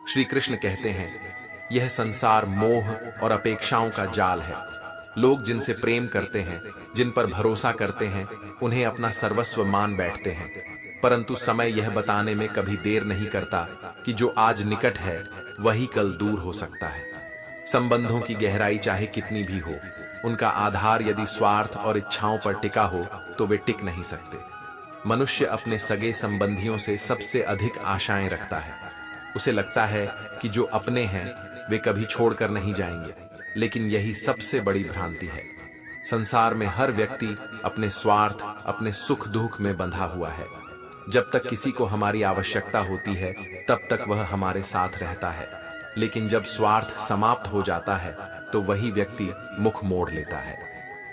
श्री कृष्ण कहते हैं, यह संसार मोह और अपेक्षाओं का जाल है। लोग जिनसे प्रेम करते हैं, जिन पर भरोसा करते हैं, उन्हें अपना सर्वस्व मान बैठते हैं, परंतु समय यह बताने में कभी देर नहीं करता कि जो आज निकट है वही कल दूर हो सकता है। संबंधों की गहराई चाहे कितनी भी हो, उनका आधार यदि स्वार्थ और इच्छाओं पर टिका हो तो वे टिक नहीं सकते। मनुष्य अपने सगे संबंधियों से सबसे अधिक आशाएं रखता है। उसे लगता है कि जो अपने हैं वे कभी छोड़कर नहीं जाएंगे, लेकिन यही सबसे बड़ी भ्रांति है। संसार में हर व्यक्ति अपने स्वार्थ, अपने सुख दुख में बंधा हुआ है। जब तक किसी को हमारी आवश्यकता होती है तब तक वह हमारे साथ रहता है, लेकिन जब स्वार्थ समाप्त हो जाता है तो वही व्यक्ति मुख मोड़ लेता है।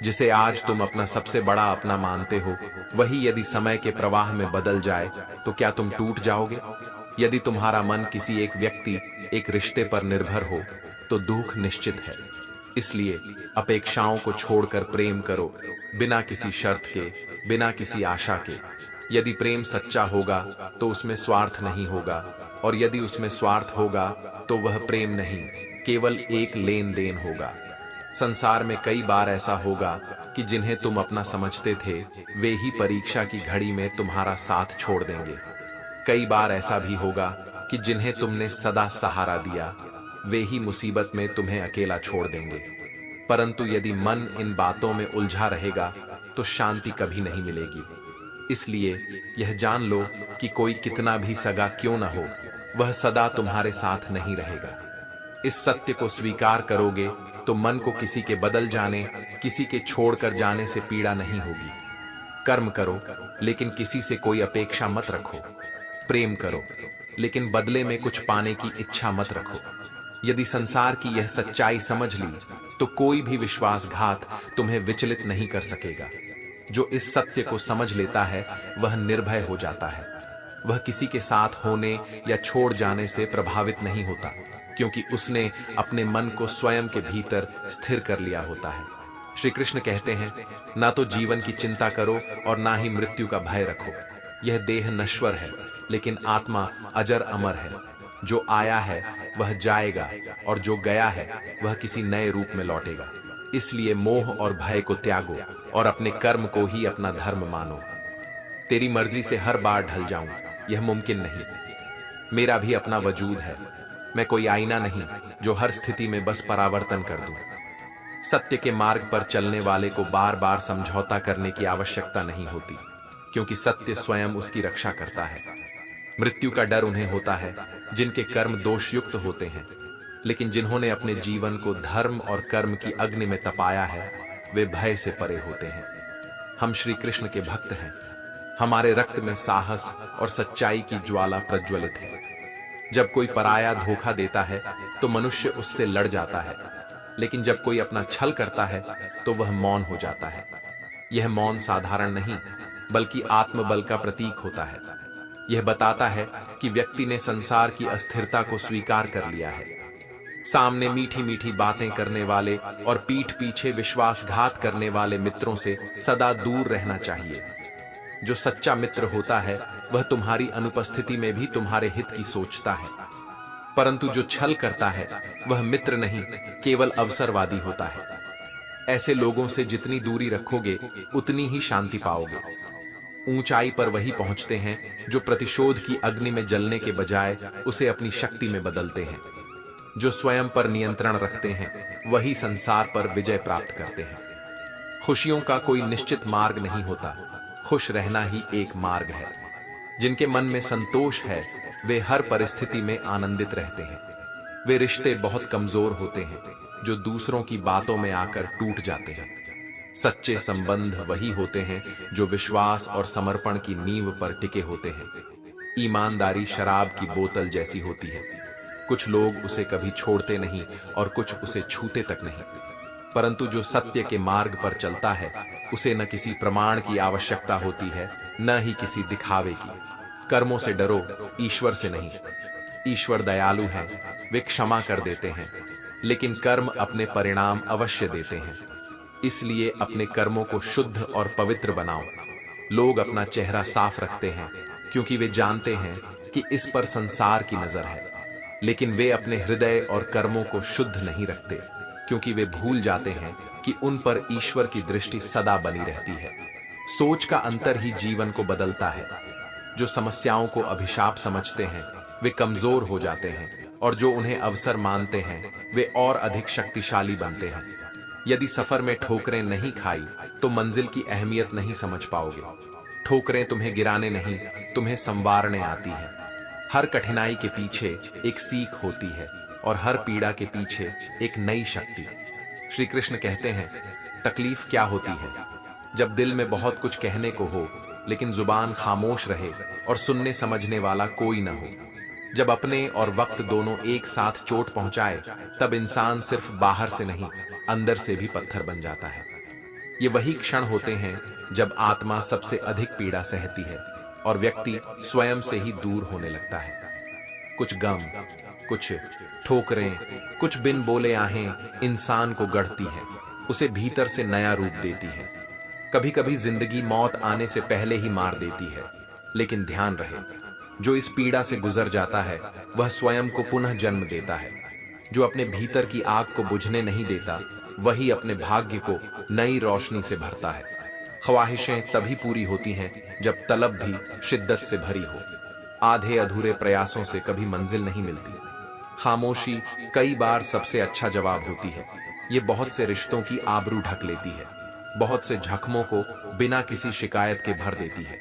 जिसे आज तुम अपना सबसे बड़ा अपना मानते हो, वही यदि समय के प्रवाह में बदल जाए तो क्या तुम टूट जाओगे? यदि तुम्हारा मन किसी एक व्यक्ति, एक रिश्ते पर निर्भर हो तो दुख निश्चित है। इसलिए अपेक्षाओं को छोड़कर प्रेम करो, बिना किसी शर्त के, बिना किसी आशा के। यदि प्रेम सच्चा होगा तो उसमें स्वार्थ नहीं होगा, और यदि उसमें स्वार्थ होगा तो वह प्रेम नहीं, केवल एक लेन देन होगा। संसार में कई बार ऐसा होगा कि जिन्हें तुम अपना समझते थे वे ही परीक्षा की घड़ी में तुम्हारा साथ छोड़ देंगे। कई बार ऐसा भी होगा कि जिन्हें तुमने सदा सहारा दिया वे ही मुसीबत में तुम्हें अकेला छोड़ देंगे। परंतु यदि मन इन बातों में उलझा रहेगा तो शांति कभी नहीं मिलेगी। इसलिए यह जान लो कि कोई कितना भी सगा क्यों न हो, वह सदा तुम्हारे साथ नहीं रहेगा। इस सत्य को स्वीकार करोगे तो मन को किसी के बदल जाने, किसी के छोड़कर जाने से पीड़ा नहीं होगी। कर्म करो लेकिन किसी से कोई अपेक्षा मत रखो। प्रेम करो लेकिन बदले में कुछ पाने की इच्छा मत रखो। यदि संसार की यह सच्चाई समझ ली तो कोई भी विश्वासघात तुम्हें विचलित नहीं कर सकेगा। जो इस सत्य को समझ लेता है वह निर्भय हो जाता है। वह किसी के साथ होने या छोड़ जाने से प्रभावित नहीं होता, क्योंकि उसने अपने मन को स्वयं के भीतर स्थिर कर लिया होता है। श्री कृष्ण कहते हैं, ना तो जीवन की चिंता करो और ना ही मृत्यु का भय रखो। यह देह नश्वर है लेकिन आत्मा अजर अमर है। जो आया है वह जाएगा और जो गया है वह किसी नए रूप में लौटेगा। इसलिए मोह और भय को त्यागो और अपने कर्म को ही अपना धर्म मानो। तेरी मर्जी से हर बार ढल जाऊं यह मुमकिन नहीं। मेरा भी अपना वजूद है। मैं कोई आईना नहीं जो हर स्थिति में बस परावर्तन कर दूं। सत्य के मार्ग पर चलने वाले को बार बार समझौता करने की आवश्यकता नहीं होती, क्योंकि सत्य स्वयं उसकी रक्षा करता है। मृत्यु का डर उन्हें होता है जिनके कर्म दोषयुक्त होते हैं, लेकिन जिन्होंने अपने जीवन को धर्म और कर्म की अग्नि में तपाया है वे भय से परे होते हैं। हम श्री कृष्ण के भक्त हैं। हमारे रक्त में साहस और सच्चाई की ज्वाला प्रज्वलित है। जब कोई पराया धोखा देता है तो मनुष्य उससे लड़ जाता है, लेकिन जब कोई अपना छल करता है तो वह मौन हो जाता है। यह मौन साधारण नहीं बल्कि आत्मबल का प्रतीक होता है। यह बताता है कि व्यक्ति ने संसार की अस्थिरता को स्वीकार कर लिया है। सामने मीठी मीठी बातें करने वाले और पीठ पीछे विश्वासघात करने वाले मित्रों से सदा दूर रहना चाहिए। जो सच्चा मित्र होता है वह तुम्हारी अनुपस्थिति में भी तुम्हारे हित की सोचता है, परंतु जो छल करता है वह मित्र नहीं, केवल अवसरवादी होता है। ऐसे लोगों से जितनी दूरी रखोगे उतनी ही शांति पाओगे। ऊंचाई पर वही पहुंचते हैं जो प्रतिशोध की अग्नि में जलने के बजाय उसे अपनी शक्ति में बदलते हैं। जो स्वयं पर नियंत्रण रखते हैं वही संसार पर विजय प्राप्त करते हैं। खुशियों का कोई निश्चित मार्ग नहीं होता, खुश रहना ही एक मार्ग है। जिनके मन में संतोष है वे हर परिस्थिति में आनंदित रहते हैं। वे रिश्ते बहुत कमजोर होते हैं जो दूसरों की बातों में आकर टूट जाते हैं। सच्चे संबंध वही होते हैं जो विश्वास और समर्पण की नींव पर टिके होते हैं। ईमानदारी शराब की बोतल जैसी होती है। कुछ लोग उसे कभी छोड़ते नहीं और कुछ उसे छूते तक नहीं, परंतु जो सत्य के मार्ग पर चलता है उसे न किसी प्रमाण की आवश्यकता होती है, न ही किसी दिखावे की। कर्मों से डरो, ईश्वर से नहीं। ईश्वर दयालु हैं, वे क्षमा कर देते हैं, लेकिन कर्म अपने परिणाम अवश्य देते हैं। इसलिए अपने कर्मों को शुद्ध और पवित्र बनाओ। लोग अपना चेहरा साफ रखते हैं क्योंकि वे जानते हैं कि इस पर संसार की नजर है। लेकिन वे अपने हृदय और कर्मों को शुद्ध नहीं रखते, क्योंकि वे भूल जाते हैं कि उन पर ईश्वर की दृष्टि सदा बनी रहती है। सोच का अंतर ही जीवन को बदलता है। जो समस्याओं को अभिशाप समझते हैं वे कमजोर हो जाते हैं, और जो उन्हें अवसर मानते हैं वे और अधिक शक्तिशाली बनते हैं। यदि सफर में ठोकरें नहीं खाई तो मंजिल की अहमियत नहीं समझ पाओगे। ठोकरें तुम्हें गिराने नहीं, तुम्हें संवारने आती हैं। हर कठिनाई के पीछे एक सीख होती है, और हर पीड़ा के पीछे एक नई शक्ति। श्री कृष्ण कहते हैं, तकलीफ क्या होती है? जब दिल में बहुत कुछ कहने को हो लेकिन जुबान खामोश रहे और सुनने समझने वाला कोई न हो। जब अपने और वक्त दोनों एक साथ चोट पहुंचाए, तब इंसान सिर्फ बाहर से नहीं, अंदर से भी पत्थर बन जाता है। ये वही क्षण होते हैं जब आत्मा सबसे अधिक पीड़ा सहती है और व्यक्ति स्वयं से ही दूर होने लगता है। कुछ गम, कुछ ठोकरें, कुछ बिन बोले आहें इंसान को गढ़ती हैं, उसे भीतर से नया रूप देती हैं। कभी कभी जिंदगी मौत आने से पहले ही मार देती है, लेकिन ध्यान रहे, जो इस पीड़ा से गुजर जाता है वह स्वयं को पुनः जन्म देता है। जो अपने भीतर की आग को बुझने नहीं देता वही अपने भाग्य को नई रोशनी से भरता है। ख्वाहिशें तभी पूरी होती हैं जब तलब भी शिद्दत से भरी हो। आधे अधूरे प्रयासों से कभी मंजिल नहीं मिलती। खामोशी कई बार सबसे अच्छा जवाब होती है। ये बहुत से रिश्तों की आबरू ढक लेती है, बहुत से जख्मों को बिना किसी शिकायत के भर देती है।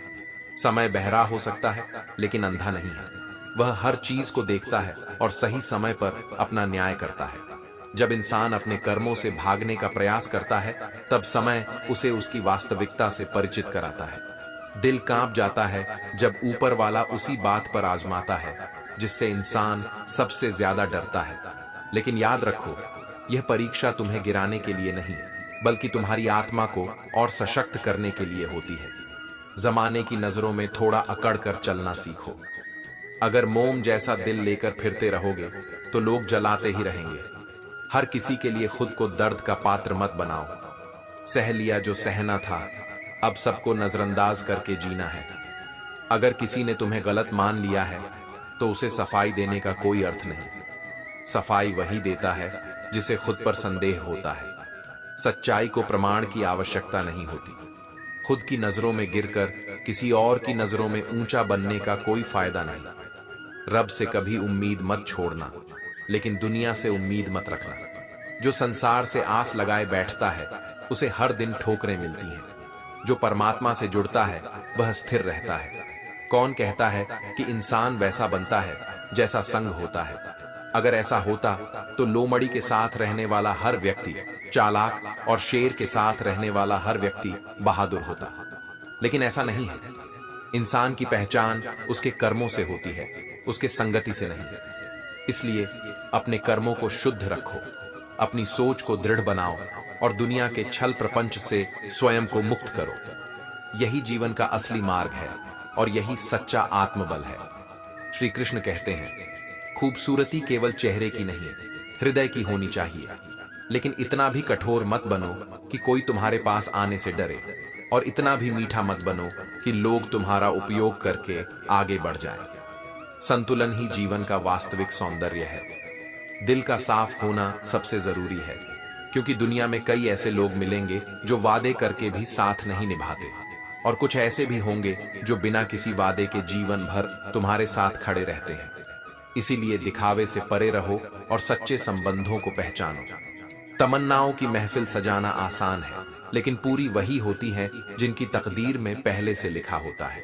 समय बहरा हो सकता है लेकिन अंधा नहीं है। वह हर चीज को देखता है और सही समय पर अपना न्याय करता है। जब इंसान अपने कर्मों से भागने का प्रयास करता है तब समय उसे उसकी वास्तविकता से परिचित कराता है। दिल कांप जाता है जब ऊपर वाला उसी बात पर आजमाता है जिससे इंसान सबसे ज्यादा डरता है। लेकिन याद रखो, यह परीक्षा तुम्हें गिराने के लिए नहीं, बल्कि तुम्हारी आत्मा को और सशक्त करने के लिए होती है। जमाने की नजरों में थोड़ा अकड़ कर चलना सीखो। अगर मोम जैसा दिल लेकर फिरते रहोगे तो लोग जलाते ही रहेंगे। हर किसी के लिए खुद को दर्द का पात्र मत बनाओ। सह लिया जो सहना था, अब सबको नजरअंदाज करके जीना है। अगर किसी ने तुम्हें गलत मान लिया है तो उसे सफाई देने का कोई अर्थ नहीं। सफाई वही देता है जिसे खुद पर संदेह होता है। सच्चाई को प्रमाण की आवश्यकता नहीं होती। खुद की नजरों में गिरकर किसी और की नजरों में ऊंचा बनने का कोई फायदा नहीं। रब से कभी उम्मीद मत छोड़ना, लेकिन दुनिया से उम्मीद मत रखना। जो संसार से आस लगाए बैठता है उसे हर दिन ठोकरें मिलती हैं। जो परमात्मा से जुड़ता है वह स्थिर रहता है। कौन कहता है कि इंसान वैसा बनता है जैसा संग होता है? अगर ऐसा होता तो लोमड़ी के साथ रहने वाला हर व्यक्ति चालाक और शेर के साथ रहने वाला हर व्यक्ति बहादुर होता। लेकिन ऐसा नहीं है। इंसान की पहचान उसके कर्मों से होती है, उसके संगति से नहीं। इसलिए अपने कर्मों को शुद्ध रखो, अपनी सोच को दृढ़ बनाओ और दुनिया के छल प्रपंच से स्वयं को मुक्त करो। यही जीवन का असली मार्ग है और यही सच्चा आत्मबल है। श्री कृष्ण कहते हैं, खूबसूरती केवल चेहरे की नहीं, हृदय की होनी चाहिए। लेकिन इतना भी कठोर मत बनो कि कोई तुम्हारे पास आने से डरे, और इतना भी मीठा मत बनो कि लोग तुम्हारा उपयोग करके आगे बढ़ जाएं। संतुलन ही जीवन का वास्तविक सौंदर्य है। दिल का साफ होना सबसे जरूरी है, क्योंकि दुनिया में कई ऐसे लोग मिलेंगे जो वादे करके भी साथ नहीं निभाते, और कुछ ऐसे भी होंगे जो बिना किसी वादे के जीवन भर तुम्हारे साथ खड़े रहते हैं। इसीलिए दिखावे से परे रहो और सच्चे संबंधों को पहचानो। तमन्नाओं की महफिल सजाना आसान है, लेकिन पूरी वही होती है जिनकी तकदीर में पहले से लिखा होता है।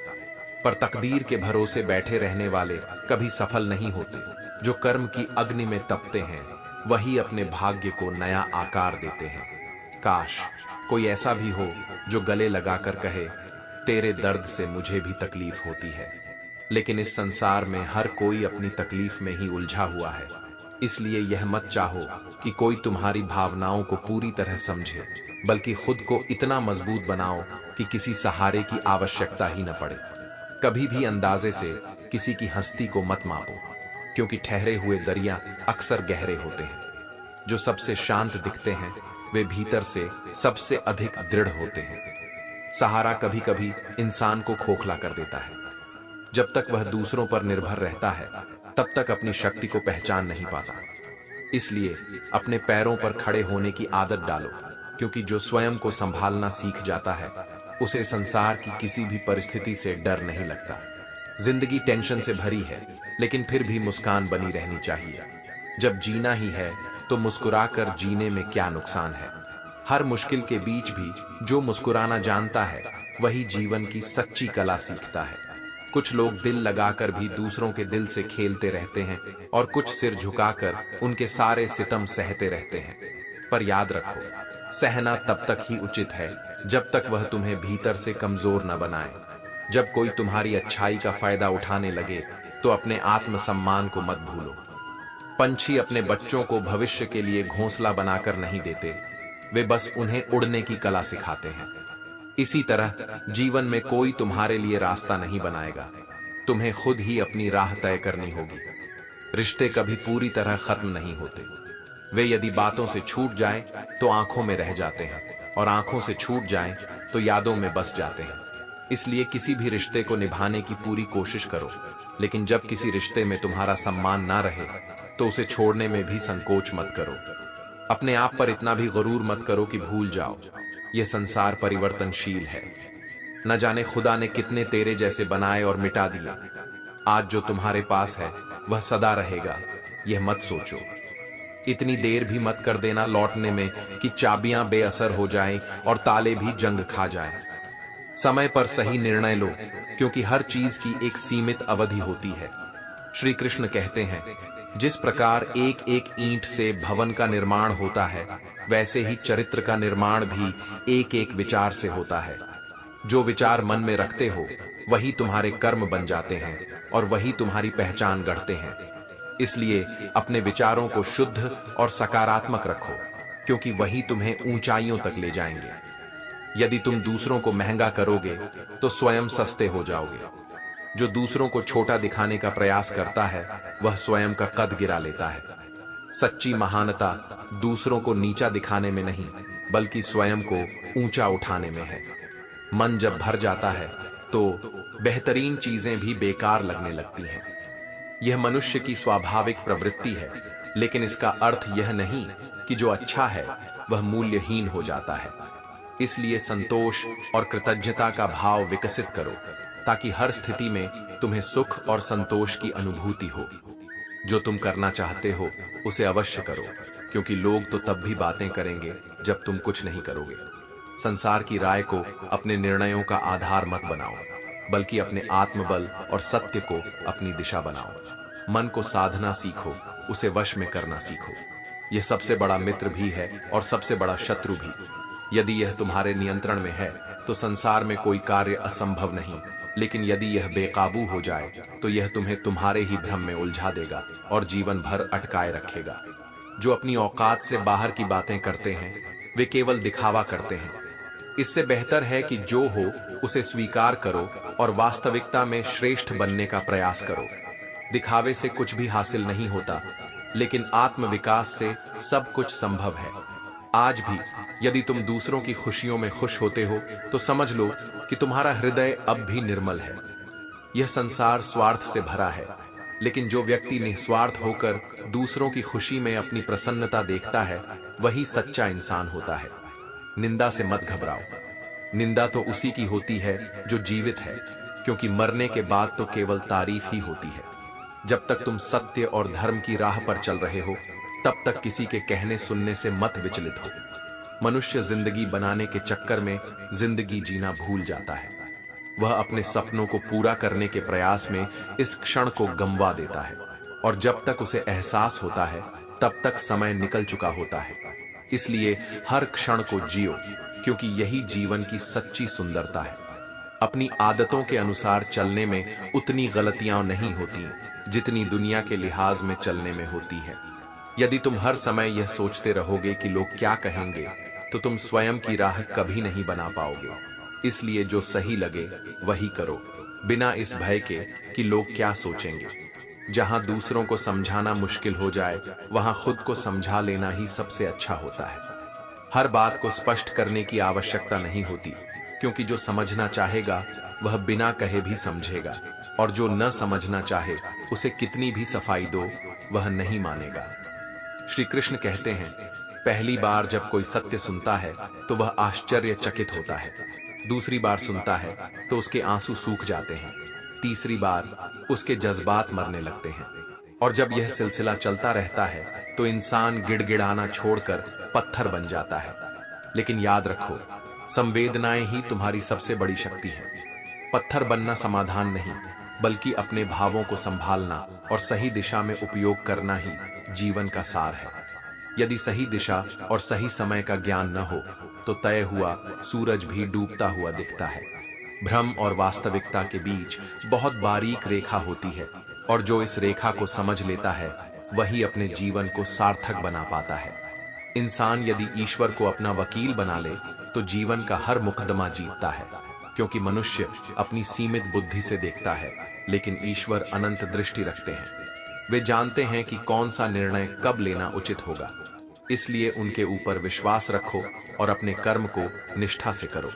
पर तकदीर के भरोसे बैठे रहने वाले कभी सफल नहीं होते। जो कर्म की अग्नि में तपते हैं वही अपने भाग्य को नया आकार देते हैं। काश कोई ऐसा भी हो जो गले लगाकर कहे, तेरे दर्द से मुझे भी तकलीफ होती है। लेकिन इस संसार में हर कोई अपनी तकलीफ में ही उलझा हुआ है। इसलिए यह मत चाहो कि कोई तुम्हारी भावनाओं को पूरी तरह समझे, बल्कि खुद को इतना मजबूत बनाओ कि किसी सहारे की आवश्यकता ही न पड़े। कभी भी अंदाजे से किसी की हस्ती को मत मापो, क्योंकि ठहरे हुए दरिया अक्सर गहरे होते हैं। जो सबसे शांत दिखते हैं वे भीतर से सबसे अधिक दृढ़ होते हैं। सहारा कभी कभी इंसान को खोखला कर देता है। जब तक वह दूसरों पर निर्भर रहता है तब तक अपनी शक्ति को पहचान नहीं पाता। इसलिए अपने पैरों पर खड़े होने की आदत डालो, क्योंकि जो स्वयं को संभालना सीख जाता है उसे संसार की किसी भी परिस्थिति से डर नहीं लगता। जिंदगी टेंशन से भरी है, लेकिन फिर भी मुस्कान बनी रहनी चाहिए। जब जीना ही है तो मुस्कुराकर जीने में क्या नुकसान है। हर मुश्किल के बीच भी जो मुस्कुराना जानता है वही जीवन की सच्ची कला सीखता है। कुछ लोग दिल लगाकर भी दूसरों के दिल से खेलते रहते हैं और कुछ सिर झुकाकर उनके सारे सितम सहते रहते हैं। पर याद रखो, सहना तब तक ही उचित है जब तक वह तुम्हें भीतर से कमजोर न बनाए। जब कोई तुम्हारी अच्छाई का फायदा उठाने लगे तो अपने आत्मसम्मान को मत भूलो। पंछी अपने बच्चों को भविष्य के लिए घोंसला बनाकर नहीं देते, वे बस उन्हें उड़ने की कला सिखाते हैं। इसी तरह जीवन में कोई तुम्हारे लिए रास्ता नहीं बनाएगा, तुम्हें खुद ही अपनी राह तय करनी होगी। रिश्ते कभी पूरी तरह खत्म नहीं होते, वे यदि बातों से छूट जाएं तो आंखों में रह जाते हैं, और आंखों से छूट जाएं तो यादों में बस जाते हैं। इसलिए किसी भी रिश्ते को निभाने की पूरी कोशिश करो, लेकिन जब किसी रिश्ते में तुम्हारा सम्मान ना रहे तो उसे छोड़ने में भी संकोच मत करो। अपने आप पर इतना भी गरूर मत करो कि भूल जाओ यह संसार परिवर्तनशील है। न जाने खुदा ने कितने तेरे जैसे बनाए और मिटा दिया। आज जो तुम्हारे पास है वह सदा रहेगा, यह मत सोचो। इतनी देर भी मत कर देना लौटने में कि चाबियां बेअसर हो जाएं और ताले भी जंग खा जाएं। समय पर सही निर्णय लो, क्योंकि हर चीज की एक सीमित अवधि होती है। श्री कृष्ण कहते हैं, जिस प्रकार एक एक ईंट से भवन का निर्माण होता है, वैसे ही चरित्र का निर्माण भी एक एक विचार से होता है। जो विचार मन में रखते हो वही तुम्हारे कर्म बन जाते हैं और वही तुम्हारी पहचान गढ़ते हैं। इसलिए अपने विचारों को शुद्ध और सकारात्मक रखो, क्योंकि वही तुम्हें ऊंचाइयों तक ले जाएंगे। यदि तुम दूसरों को महंगा करोगे तो स्वयं सस्ते हो जाओगे। जो दूसरों को छोटा दिखाने का प्रयास करता है वह स्वयं का कद गिरा लेता है। सच्ची महानता दूसरों को नीचा दिखाने में नहीं, बल्कि स्वयं को ऊंचा उठाने में है। मन जब भर जाता है तो बेहतरीन चीजें भी बेकार लगने लगती हैं। यह मनुष्य की स्वाभाविक प्रवृत्ति है, लेकिन इसका अर्थ यह नहीं कि जो अच्छा है वह मूल्यहीन हो जाता है। इसलिए संतोष और कृतज्ञता का भाव विकसित करो, ताकि हर स्थिति में तुम्हें सुख और संतोष की अनुभूति हो। जो तुम करना चाहते हो उसे अवश्य करो, क्योंकि लोग तो तब भी बातें करेंगे जब तुम कुछ नहीं करोगे। संसार की राय को अपने निर्णयों का आधार मत बनाओ, बल्कि अपने आत्मबल और सत्य को अपनी दिशा बनाओ। मन को साधना सीखो, उसे वश में करना सीखो। यह सबसे बड़ा मित्र भी है और सबसे बड़ा शत्रु भी। यदि यह तुम्हारे नियंत्रण में है तो संसार में कोई कार्य असंभव नहीं, लेकिन यदि यह बेकाबू हो जाए तो यह तुम्हें तुम्हारे ही भ्रम में उलझा देगा और जीवन भर अटकाए रखेगा। जो अपनी औकात से बाहर की बातें करते हैं वे केवल दिखावा करते हैं। इससे बेहतर है कि जो हो उसे स्वीकार करो और वास्तविकता में श्रेष्ठ बनने का प्रयास करो। दिखावे से कुछ भी हासिल नहीं होता, लेकिन आत्मविकास से सब कुछ संभव है। आज भी यदि तुम दूसरों की खुशियों में खुश होते हो तो समझ लो कि तुम्हारा हृदय अब भी निर्मल है। यह संसार स्वार्थ से भरा है, लेकिन जो व्यक्ति निस्वार्थ होकर दूसरों की खुशी में अपनी प्रसन्नता देखता है वही सच्चा इंसान होता है। निंदा से मत घबराओ। निंदा तो उसी की होती है जो जीवित है, क्योंकि मरने के बाद तो केवल तारीफ ही होती है। जब तक तुम सत्य और धर्म की राह पर चल रहे हो तब तक किसी के कहने सुनने से मत विचलित हो। मनुष्य जिंदगी बनाने के चक्कर में जिंदगी जीना भूल जाता है। वह अपने सपनों को पूरा करने के प्रयास में इस क्षण को गंवा देता है, और जब तक उसे एहसास होता है तब तक समय निकल चुका होता है। इसलिए हर क्षण को जियो, क्योंकि यही जीवन की सच्ची सुंदरता है। अपनी आदतों के अनुसार चलने में उतनी गलतियां नहीं होती जितनी दुनिया के लिहाज में चलने में होती है। यदि तुम हर समय यह सोचते रहोगे कि लोग क्या कहेंगे तो तुम स्वयं की राह कभी नहीं बना पाओगे। इसलिए जो सही लगे वही करो, बिना इस भय के कि लोग क्या सोचेंगे। जहां दूसरों को समझाना मुश्किल हो जाए वहां खुद को समझा लेना ही सबसे अच्छा होता है। हर बात को स्पष्ट करने की आवश्यकता नहीं होती, क्योंकि जो समझना चाहेगा वह बिना कहे भी समझेगा, और जो न समझना चाहे उसे कितनी भी सफाई दो वह नहीं मानेगा। श्री कृष्ण कहते हैं, पहली बार जब कोई सत्य सुनता है तो वह आश्चर्यचकित होता है, दूसरी बार सुनता है तो उसके आंसू सूख जाते हैं, तीसरी बार उसके जज्बात मरने लगते हैं, और जब यह सिलसिला चलता रहता है तो इंसान गिड़गिड़ाना छोड़कर पत्थर बन जाता है। लेकिन याद रखो, संवेदनाएं ही तुम्हारी सबसे बड़ी शक्ति है। पत्थर बनना समाधान नहीं, बल्कि अपने भावों को संभालना और सही दिशा में उपयोग करना ही जीवन का सार है। यदि सही दिशा और सही समय का ज्ञान न हो तो तय हुआ सूरज भी डूबता हुआ दिखता है। भ्रम और वास्तविकता के बीच बहुत बारीक रेखा होती है, और जो इस रेखा को समझ लेता है वही अपने जीवन को सार्थक बना पाता है। इंसान यदि ईश्वर को अपना वकील बना ले तो जीवन का हर मुकदमा जीतता है, क्योंकि मनुष्य अपनी सीमित बुद्धि से देखता है, लेकिन ईश्वर अनंत दृष्टि रखते हैं। वे जानते हैं कि कौन सा निर्णय कब लेना उचित होगा, इसलिए उनके ऊपर विश्वास रखो और अपने कर्म को निष्ठा से करो।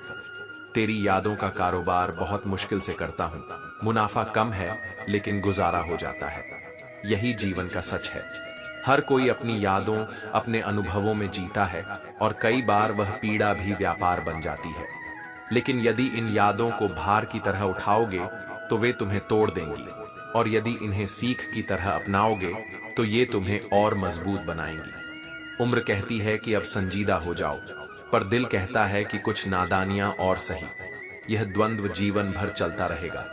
तेरी यादों का कारोबार बहुत मुश्किल से करता हूं, मुनाफा कम है लेकिन गुजारा हो जाता है। यही जीवन का सच है। हर कोई अपनी यादों, अपने अनुभवों में जीता है, और कई बार वह पीड़ा भी व्यापार बन जाती है। लेकिन यदि इन यादों को भार की तरह उठाओगे तो वे तुम्हें तोड़ देंगी, और यदि इन्हें सीख की तरह अपनाओगे तो ये तुम्हें और मजबूत बनाएंगी। उम्र कहती है कि अब संजीदा हो जाओ, पर दिल कहता है कि कुछ नादानियां और सही। यह द्वंद्व जीवन भर चलता रहेगा,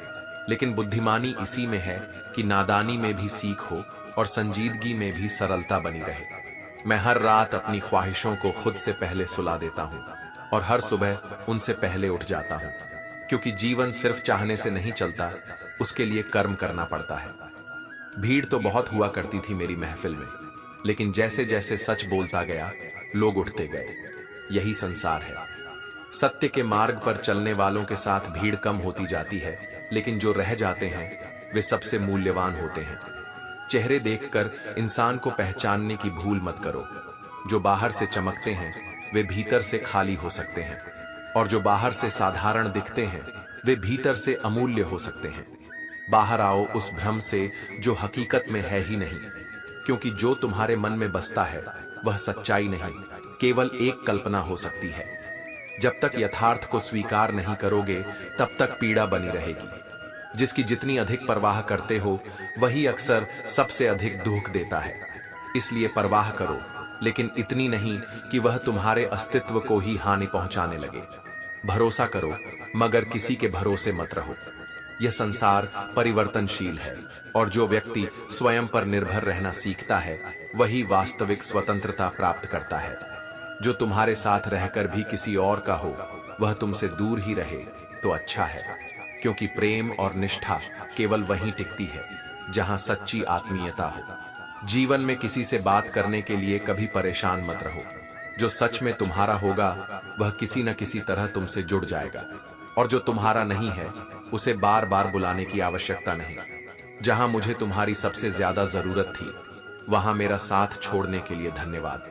लेकिन बुद्धिमानी इसी में है कि नादानी में भी सीख हो और संजीदगी में भी सरलता बनी रहे। मैं हर रात अपनी ख्वाहिशों को खुद से पहले सुला देता हूँ, और हर सुबह उनसे पहले उठ जाता हूँ, क्योंकि जीवन सिर्फ चाहने से नहीं चलता, उसके लिए कर्म करना पड़ता है। भीड़ तो बहुत हुआ करती थी मेरी महफिल में, लेकिन जैसे जैसे सच बोलता गया लोग उठते गए। यही संसार है। सत्य के मार्ग पर चलने वालों के साथ भीड़ कम होती जाती है, लेकिन जो रह जाते हैं वे सबसे मूल्यवान होते हैं। चेहरे देखकर इंसान को पहचानने की भूल मत करो। जो बाहर से चमकते हैं वे भीतर से खाली हो सकते हैं, और जो बाहर से साधारण दिखते हैं वे भीतर से अमूल्य हो सकते हैं। बाहर आओ उस भ्रम से जो हकीकत में है ही नहीं, क्योंकि जो तुम्हारे मन में बसता है वह सच्चाई नहीं, केवल एक कल्पना हो सकती है। जब तक यथार्थ को स्वीकार नहीं करोगे तब तक पीड़ा बनी रहेगी। जिसकी जितनी अधिक परवाह करते हो वही अक्सर सबसे अधिक दुख देता है। इसलिए परवाह करो, लेकिन इतनी नहीं कि वह तुम्हारे अस्तित्व को ही हानि पहुंचाने लगे। भरोसा करो, मगर किसी के भरोसे मत रहो। यह संसार परिवर्तनशील है, और जो व्यक्ति स्वयं पर निर्भर रहना सीखता है वही वास्तविक स्वतंत्रता प्राप्त करता है। जो तुम्हारे साथ रहकर भी किसी और का हो वह तुमसे दूर ही रहे तो अच्छा है, क्योंकि प्रेम और निष्ठा केवल वहीं टिकती है जहां सच्ची आत्मीयता हो। जीवन में किसी से बात करने के लिए कभी परेशान मत रहो। जो सच में तुम्हारा होगा वह किसी न किसी तरह तुमसे जुड़ जाएगा, और जो तुम्हारा नहीं है उसे बार बार बुलाने की आवश्यकता नहीं। जहां मुझे तुम्हारी सबसे ज्यादा जरूरत थी वहां मेरा साथ छोड़ने के लिए धन्यवाद,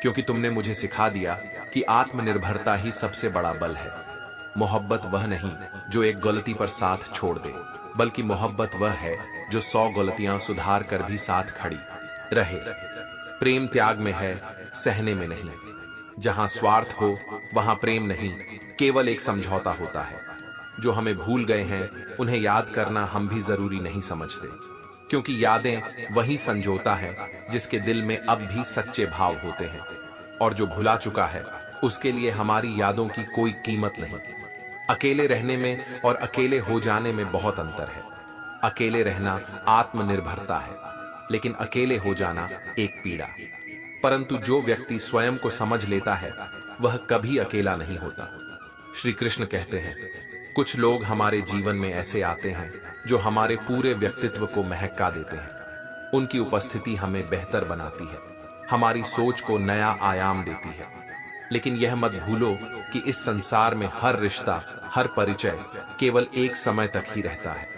क्योंकि तुमने मुझे सिखा दिया कि आत्मनिर्भरता ही सबसे बड़ा बल है। मोहब्बत वह नहीं जो एक गलती पर साथ छोड़ दे, बल्कि मोहब्बत वह है जो 100 गलतियां सुधार कर भी साथ खड़ी रहे। प्रेम त्याग में है, सहने में नहीं। जहां स्वार्थ हो वहां प्रेम नहीं, केवल एक समझौता होता है। जो हमें भूल गए हैं उन्हें याद करना हम भी जरूरी नहीं समझते, क्योंकि यादें वही संजोता है जिसके दिल में अब भी सच्चे भाव होते हैं, और जो भुला चुका है उसके लिए हमारी यादों की कोई कीमत नहीं। अकेले रहने में और अकेले हो जाने में बहुत अंतर है। अकेले रहना आत्मनिर्भरता है, लेकिन अकेले हो जाना एक पीड़ा। परंतु जो व्यक्ति स्वयं को समझ लेता है वह कभी अकेला नहीं होता। श्री कृष्ण कहते हैं, कुछ लोग हमारे जीवन में ऐसे आते हैं जो हमारे पूरे व्यक्तित्व को महका देते हैं। उनकी उपस्थिति हमें बेहतर बनाती है, हमारी सोच को नया आयाम देती है। लेकिन यह मत भूलो कि इस संसार में हर रिश्ता, हर परिचय केवल एक समय तक ही रहता है।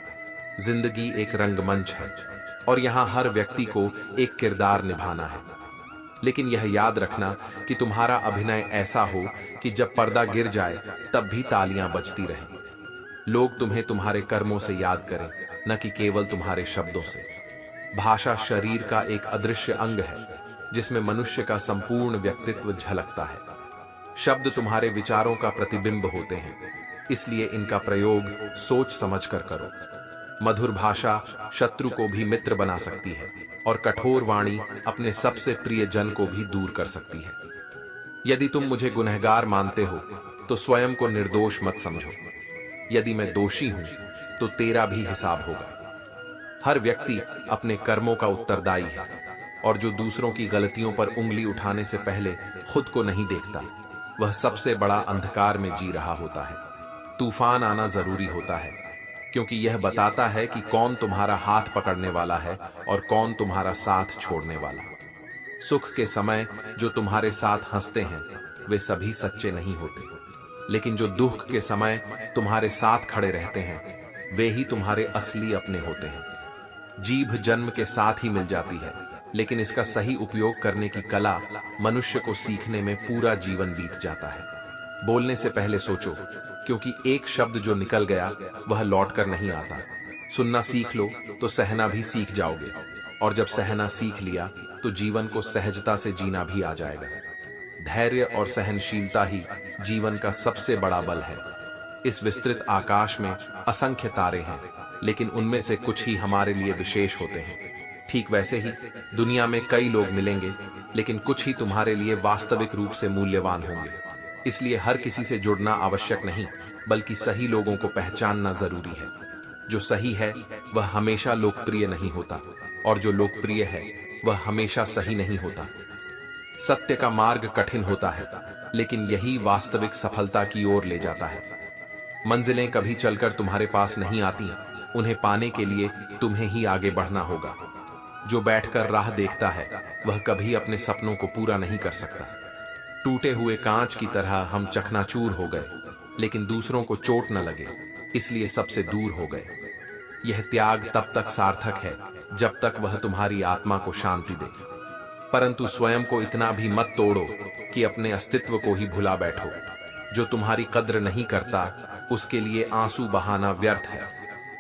जिंदगी एक रंगमंच है, और यहाँ हर व्यक्ति को एक किरदार निभाना है। लेकिन यह याद रखना कि तुम्हारा अभिनय ऐसा हो कि जब पर्दा गिर जाए तब भी तालियां बजती रहें। लोग तुम्हें तुम्हारे कर्मों से याद करें, न कि केवल तुम्हारे शब्दों से। भाषा शरीर का एक अदृश्य अंग है जिसमें मनुष्य का संपूर्ण व्यक्तित्व झलकता है। शब्द तुम्हारे विचारों का प्रतिबिंब होते हैं, इसलिए इनका प्रयोग सोच समझकर करो। मधुर भाषा शत्रु को भी मित्र बना सकती है और कठोर वाणी अपने सबसे प्रिय जन को भी दूर कर सकती है। यदि तुम मुझे गुनहगार मानते हो तो स्वयं को निर्दोष मत समझो। यदि मैं दोषी हूं तो तेरा भी हिसाब होगा। हर व्यक्ति अपने कर्मों का उत्तरदायी है, और जो दूसरों की गलतियों पर उंगली उठाने से पहले खुद को नहीं देखता, वह सबसे बड़ा अंधकार में जी रहा होता है। तूफान आना जरूरी होता है, क्योंकि यह बताता है कि कौन तुम्हारा हाथ पकड़ने वाला है और कौन तुम्हारा साथ छोड़ने वाला। सुख के समय जो तुम्हारे साथ हंसते हैं वे सभी सच्चे नहीं होते, लेकिन जो दुख के समय तुम्हारे साथ खड़े रहते हैं वे ही तुम्हारे असली अपने होते हैं। जीभ जन्म के साथ ही मिल जाती है, लेकिन इसका सही उपयोग करने की कला मनुष्य को सीखने में पूरा जीवन बीत जाता है। बोलने से पहले सोचो, क्योंकि एक शब्द जो निकल गया वह लौटकर नहीं आता। सुनना सीख लो तो सहना भी सीख जाओगे, और जब सहना सीख लिया तो जीवन को सहजता से जीना भी आ जाएगा। धैर्य और सहनशीलता ही जीवन का सबसे बड़ा बल है। इस विस्तृत आकाश में असंख्य तारे हैं, लेकिन उनमें से कुछ ही हमारे लिए विशेष होते हैं। ठीक वैसे ही दुनिया में कई लोग मिलेंगे, लेकिन कुछ ही तुम्हारे लिए वास्तविक रूप से मूल्यवान होंगे। इसलिए हर किसी से जुड़ना आवश्यक नहीं, बल्कि सही लोगों को पहचानना जरूरी है। जो सही है वह हमेशा लोकप्रिय नहीं होता, और जो लोकप्रिय है वह हमेशा सही नहीं होता। सत्य का मार्ग कठिन होता है, लेकिन यही वास्तविक सफलता की ओर ले जाता है। मंजिलें कभी चलकर तुम्हारे पास नहीं आती, उन्हें पाने के लिए तुम्हें ही आगे बढ़ना होगा। जो बैठकर राह देखता है वह कभी अपने सपनों को पूरा नहीं कर सकता। टूटे हुए कांच की तरह हम चकनाचूर हो गए, लेकिन दूसरों को चोट न लगे, इसलिए सबसे दूर हो गए। यह त्याग तब तक सार्थक है जब तक वह तुम्हारी आत्मा को शांति दे। परंतु स्वयं को इतना भी मत तोड़ो कि अपने अस्तित्व को ही भुला बैठो। जो तुम्हारी कद्र नहीं करता उसके लिए आंसू बहाना व्यर्थ है,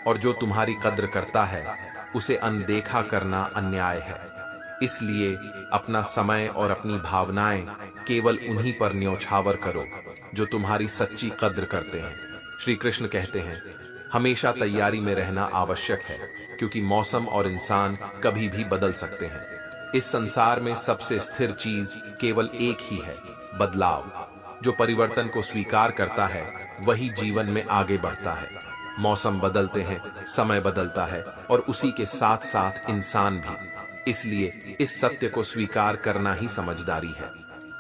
और जो तुम्हारी कद्र करता है उसे अनदेखा करना अन्याय है। इसलिए अपना समय और अपनी भावनाएं केवल उन्हीं पर न्यौछावर करो जो तुम्हारी सच्ची कद्र करते हैं। श्री कृष्ण कहते हैं, हमेशा तैयारी में रहना आवश्यक है, क्योंकि मौसम और इंसान कभी भी बदल सकते हैं। इस संसार में सबसे स्थिर चीज केवल एक ही है, बदलाव। जो परिवर्तन को स्वीकार करता है वही जीवन में आगे बढ़ता है। मौसम बदलते हैं, समय बदलता है, और उसी के साथ साथ इंसान भी। इसलिए इस सत्य को स्वीकार करना ही समझदारी है।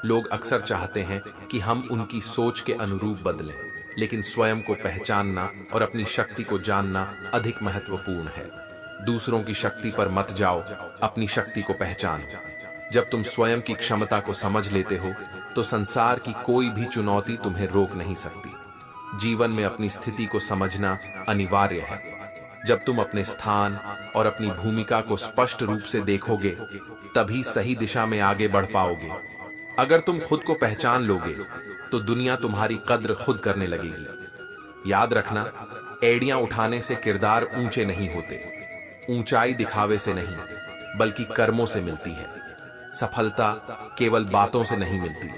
लोग अक्सर चाहते हैं कि हम उनकी सोच के अनुरूप बदलें, लेकिन स्वयं को पहचानना और अपनी शक्ति को जानना अधिक महत्वपूर्ण है। दूसरों की शक्ति पर मत जाओ, अपनी शक्ति को पहचानो। जब तुम स्वयं की क्षमता को समझ लेते हो तो संसार की कोई भी चुनौती तुम्हें रोक नहीं सकती। जीवन में अपनी स्थिति को समझना अनिवार्य है। जब तुम अपने स्थान और अपनी भूमिका को स्पष्ट रूप से देखोगे, तभी सही दिशा में आगे बढ़ पाओगे। अगर तुम खुद को पहचान लोगे तो दुनिया तुम्हारी कद्र खुद करने लगेगी। याद रखना, एड़ियां उठाने से किरदार ऊंचे नहीं होते। ऊंचाई दिखावे से नहीं, बल्कि कर्मों से मिलती है। सफलता केवल बातों से नहीं मिलती,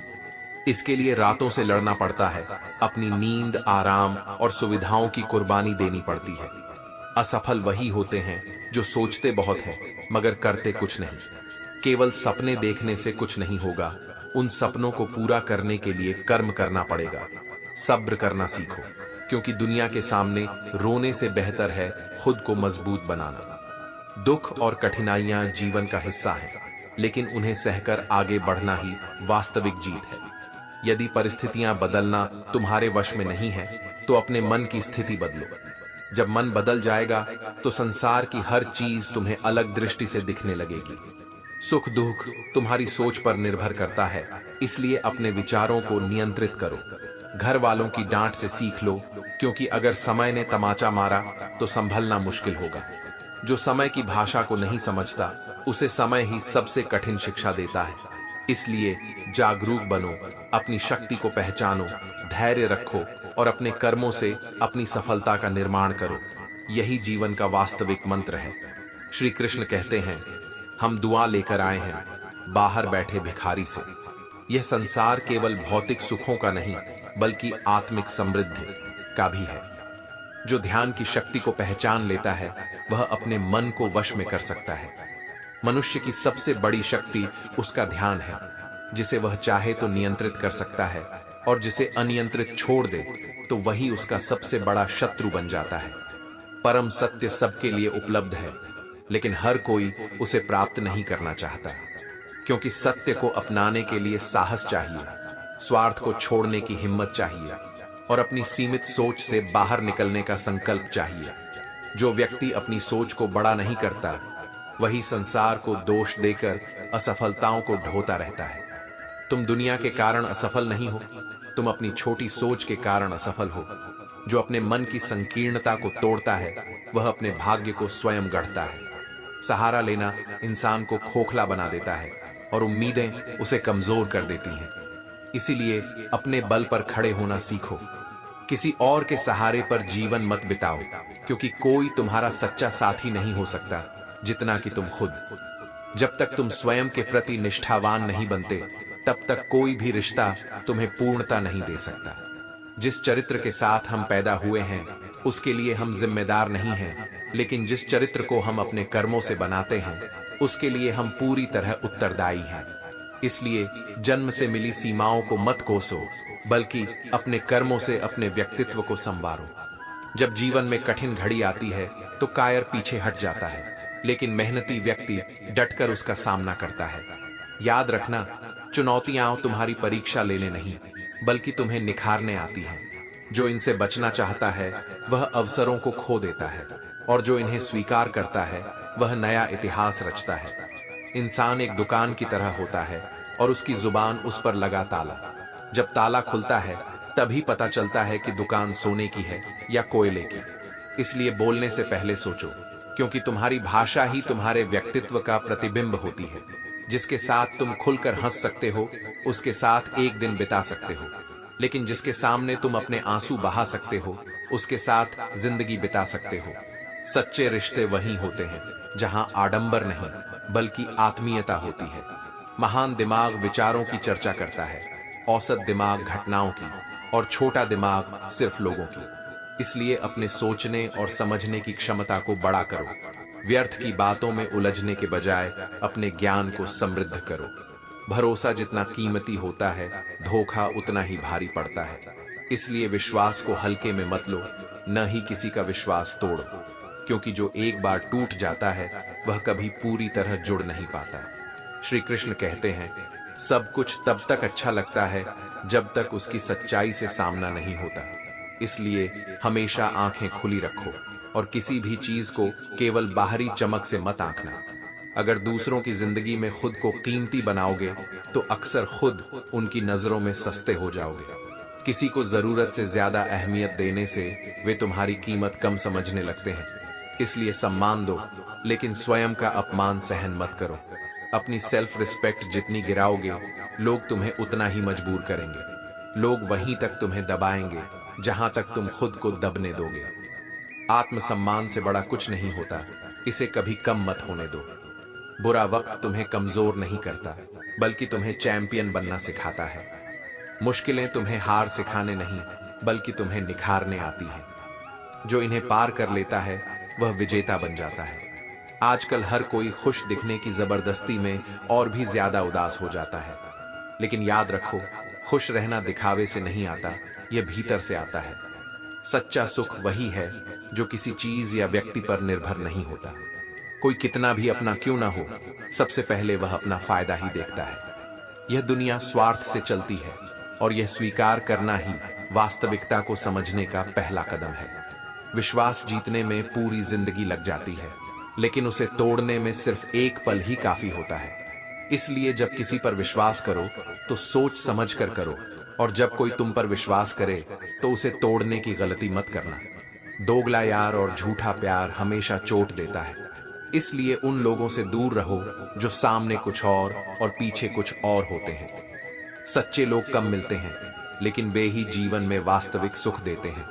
इसके लिए रातों से लड़ना पड़ता है। अपनी नींद, आराम और सुविधाओं की कुर्बानी देनी पड़ती है। असफल वही होते हैं जो सोचते बहुत हैं मगर करते कुछ नहीं। केवल सपने देखने से कुछ नहीं होगा, उन सपनों को पूरा करने के लिए कर्म करना पड़ेगा। सब्र करना सीखो, क्योंकि दुनिया के सामने रोने से बेहतर है खुद को मजबूत बनाना। दुख और कठिनाइयां जीवन का हिस्सा है, लेकिन उन्हें सहकर आगे बढ़ना ही वास्तविक जीत है। यदि परिस्थितियां बदलना तुम्हारे वश में नहीं है तो अपने मन की स्थिति बदलो। जब मन बदल जाएगा तो संसार की हर चीज तुम्हें अलग दृष्टि से दिखने लगेगी। सुख दुख तुम्हारी सोच पर निर्भर करता है, इसलिए अपने विचारों को नियंत्रित करो। घर वालों की डांट से सीख लो, क्योंकि अगर समय ने तमाचा मारा तो संभलना मुश्किल होगा। जो समय की भाषा को नहीं समझता उसे समय ही सबसे कठिन शिक्षा देता है। इसलिए जागरूक बनो, अपनी शक्ति को पहचानो, धैर्य रखो और अपने कर्मों से अपनी सफलता का निर्माण करो। यही जीवन का वास्तविक मंत्र है। श्री कृष्ण कहते हैं, हम दुआ लेकर आए हैं बाहर बैठे भिखारी से। यह संसार केवल भौतिक सुखों का नहीं बल्कि आत्मिक समृद्धि का भी है। जो ध्यान की शक्ति को पहचान लेता है वह अपने मन को वश में कर सकता है। मनुष्य की सबसे बड़ी शक्ति उसका ध्यान है, जिसे वह चाहे तो नियंत्रित कर सकता है और जिसे अनियंत्रित छोड़ दे तो वही उसका सबसे बड़ा शत्रु बन जाता है। परम सत्य सबके लिए उपलब्ध है, लेकिन हर कोई उसे प्राप्त नहीं करना चाहता, क्योंकि सत्य को अपनाने के लिए साहस चाहिए, स्वार्थ को छोड़ने की हिम्मत चाहिए और अपनी सीमित सोच से बाहर निकलने का संकल्प चाहिए। जो व्यक्ति अपनी सोच को बड़ा नहीं करता वही संसार को दोष देकर असफलताओं को ढोता रहता है। तुम दुनिया के कारण असफल नहीं हो, तुम अपनी छोटी सोच के कारण असफल हो। जो अपने मन की संकीर्णता को तोड़ता है वह अपने भाग्य को स्वयं गढ़ता है। सहारा लेना इंसान को खोखला बना देता है और उम्मीदें उसे कमजोर कर देती हैं। इसीलिए अपने बल पर खड़े होना सीखो। किसी और के सहारे पर जीवन मत बिताओ, क्योंकि कोई तुम्हारा सच्चा साथी नहीं हो सकता जितना कि तुम खुद। जब तक तुम स्वयं के प्रति निष्ठावान नहीं बनते तब तक कोई भी रिश्ता तुम्हें पूर्णता नहीं दे सकता। जिस चरित्र के साथ हम पैदा हुए हैं उसके लिए हम जिम्मेदार नहीं हैं, लेकिन जिस चरित्र को हम अपने कर्मों से बनाते हैं उसके लिए हम पूरी तरह उत्तरदायी हैं। इसलिए जन्म से मिली सीमाओं को मत कोसो, बल्कि अपने कर्मों से अपने व्यक्तित्व को संवारो। जब जीवन में कठिन घड़ी आती है तो कायर पीछे हट जाता है, लेकिन मेहनती व्यक्ति डटकर उसका सामना करता है। याद रखना, चुनौतियां तुम्हारी परीक्षा लेने नहीं बल्कि तुम्हें निखारने आती हैं। जो इनसे बचना चाहता है वह अवसरों को खो देता है, और जो इन्हें स्वीकार करता है वह नया इतिहास रचता है। इंसान एक दुकान की तरह होता है और उसकी जुबान उस पर लगा ताला। जब ताला खुलता है तभी पता चलता है कि दुकान सोने की है या कोयले की। इसलिए बोलने से पहले सोचो, क्योंकि तुम्हारी भाषा ही तुम्हारे व्यक्तित्व का प्रतिबिंब होती है। जिसके साथ तुम खुलकर हंस सकते हो उसके साथ एक दिन बिता सकते हो, लेकिन जिसके सामने तुम अपने आंसू बहा सकते हो उसके साथ जिंदगी बिता सकते हो। सच्चे रिश्ते वहीं होते हैं जहां आडंबर नहीं बल्कि आत्मीयता होती है। महान दिमाग विचारों की चर्चा करता है, औसत दिमाग घटनाओं की और छोटा दिमाग सिर्फ लोगों की। इसलिए अपने सोचने और समझने की क्षमता को बड़ा करो। व्यर्थ की बातों में उलझने के बजाय अपने ज्ञान को समृद्ध करो। भरोसा जितना कीमती होता है धोखा उतना ही भारी पड़ता है। इसलिए विश्वास को हल्के में मत लो, न ही किसी का विश्वास तोड़ो, क्योंकि जो एक बार टूट जाता है वह कभी पूरी तरह जुड़ नहीं पाता। श्री कृष्ण कहते हैं, सब कुछ तब तक अच्छा लगता है जब तक उसकी सच्चाई से सामना नहीं होता। इसलिए हमेशा आंखें खुली रखो और किसी भी चीज को केवल बाहरी चमक से मत आंकना। अगर दूसरों की जिंदगी में खुद को कीमती बनाओगे तो अक्सर खुद उनकी नजरों में सस्ते हो जाओगे। किसी को जरूरत से ज्यादा अहमियत देने से वे तुम्हारी कीमत कम समझने लगते हैं। इसलिए सम्मान दो, लेकिन स्वयं का अपमान सहन मत करो। अपनी सेल्फ रिस्पेक्ट जितनी गिराओगे लोग तुम्हें उतना ही मजबूर करेंगे। लोग वहीं तक तुम्हें दबाएंगे जहां तक तुम खुद को दबने दोगे। आत्मसम्मान से बड़ा कुछ नहीं होता, इसे कभी कम मत होने दो। बुरा वक्त तुम्हें कमजोर नहीं करता बल्कि तुम्हें चैंपियन बनना सिखाता है। मुश्किलें तुम्हें हार सिखाने नहीं बल्कि तुम्हें निखारने आती हैं। जो इन्हें पार कर लेता है वह विजेता बन जाता है। आजकल हर कोई खुश दिखने की जबरदस्ती में और भी ज्यादा उदास हो जाता है, लेकिन याद रखो, खुश रहना दिखावे से नहीं आता, यह भीतर से आता है। सच्चा सुख वही है जो किसी चीज या व्यक्ति पर निर्भर नहीं होता। कोई कितना भी अपना क्यों ना हो, सबसे पहले वह अपना फायदा ही देखता है। यह दुनिया स्वार्थ से चलती है और यह स्वीकार करना ही वास्तविकता को समझने का पहला कदम है। विश्वास जीतने में पूरी जिंदगी लग जाती है, लेकिन उसे तोड़ने में सिर्फ एक पल ही काफी होता है। इसलिए जब किसी पर विश्वास करो तो सोच समझ कर करो, और जब कोई तुम पर विश्वास करे तो उसे तोड़ने की गलती मत करना। दोगला यार और झूठा प्यार हमेशा चोट देता है। इसलिए उन लोगों से दूर रहो जो सामने कुछ और पीछे कुछ और होते हैं। सच्चे लोग कम मिलते हैं, लेकिन वे ही जीवन में वास्तविक सुख देते हैं।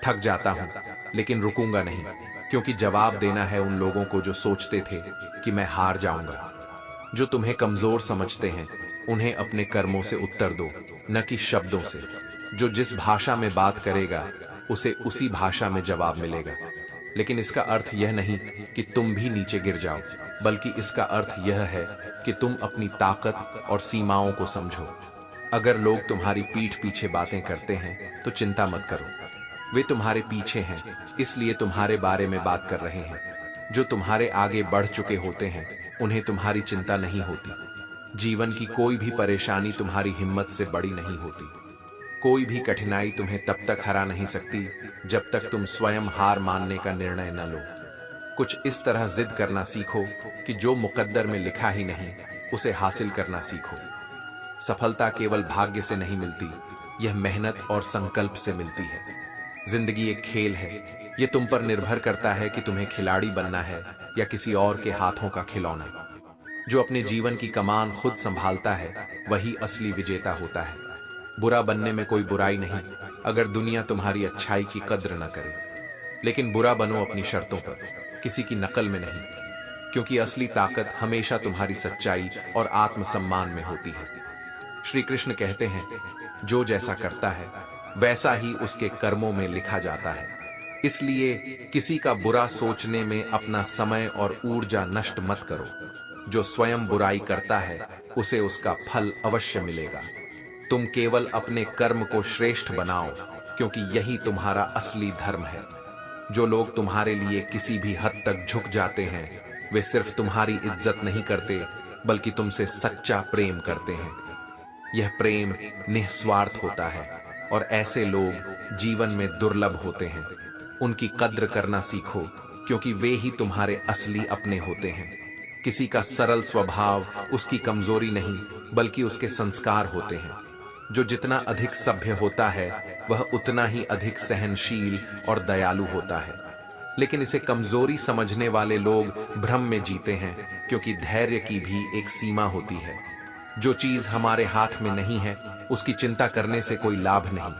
थक जाता हूं, लेकिन रुकूंगा नहीं, क्योंकि जवाब देना है उन लोगों को जो सोचते थे कि मैं हार जाऊंगा। जो तुम्हें कमजोर समझते हैं, उन्हें अपने कर्मों से उत्तर दो, न कि शब्दों से। जो जिस भाषा में बात करेगा, उसे उसी भाषा में जवाब मिलेगा। लेकिन इसका अर्थ यह नहीं कि तुम भी नीचे गिर जाओ, बल्कि इसका अर्थ यह है कि तुम अपनी ताकत और सीमाओं को समझो। अगर लोग तुम्हारी पीठ पीछे बातें करते हैं, तो चिंता मत करो। वे तुम्हारे पीछे हैं, इसलिए तुम्हारे बारे में बात कर रहे हैं। जो तुम्हारे आगे बढ़ चुके होते हैं, उन्हें तुम्हारी चिंता नहीं होती। जीवन की कोई भी परेशानी तुम्हारी हिम्मत से बड़ी नहीं होती। कोई भी कठिनाई तुम्हें तब तक हरा नहीं सकती जब तक तुम स्वयं हार मानने का निर्णय न लो। कुछ इस तरह जिद करना सीखो कि जो मुकद्दर में लिखा ही नहीं, उसे हासिल करना सीखो। सफलता केवल भाग्य से नहीं मिलती, यह मेहनत और संकल्प से मिलती है। जिंदगी एक खेल है, यह तुम पर निर्भर करता है कि तुम्हें खिलाड़ी बनना है या किसी और के हाथों का खिलौना। जो अपने जीवन की कमान खुद संभालता है, वही असली विजेता होता है। बुरा बनने में कोई बुराई नहीं, अगर दुनिया तुम्हारी अच्छाई की कद्र न करे। लेकिन बुरा बनो अपनी शर्तों पर, किसी की नकल में नहीं, क्योंकि असली ताकत हमेशा तुम्हारी सच्चाई और आत्मसम्मान में होती है। श्री कृष्ण कहते हैं, जो जैसा करता है वैसा ही उसके कर्मों में लिखा जाता है। इसलिए किसी का बुरा सोचने में अपना समय और ऊर्जा नष्ट मत करो। जो स्वयं बुराई करता है, उसे उसका फल अवश्य मिलेगा। तुम केवल अपने कर्म को श्रेष्ठ बनाओ, क्योंकि यही तुम्हारा असली धर्म है। जो लोग तुम्हारे लिए किसी भी हद तक झुक जाते हैं, वे सिर्फ तुम्हारी इज्जत नहीं करते, बल्कि तुमसे सच्चा प्रेम करते हैं। यह प्रेम निस्वार्थ होता है, और ऐसे लोग जीवन में दुर्लभ होते हैं। उनकी कद्र करना सीखो, क्योंकि वे ही तुम्हारे असली अपने होते हैं। किसी का सरल स्वभाव उसकी कमजोरी नहीं, बल्कि उसके संस्कार होते हैं। जो जितना अधिक सभ्य होता है, वह उतना ही अधिक सहनशील और दयालु होता है। लेकिन इसे कमजोरी समझने वाले लोग भ्रम में जीते हैं, क्योंकि धैर्य की भी एक सीमा होती है। जो चीज हमारे हाथ में नहीं है, उसकी चिंता करने से कोई लाभ नहीं।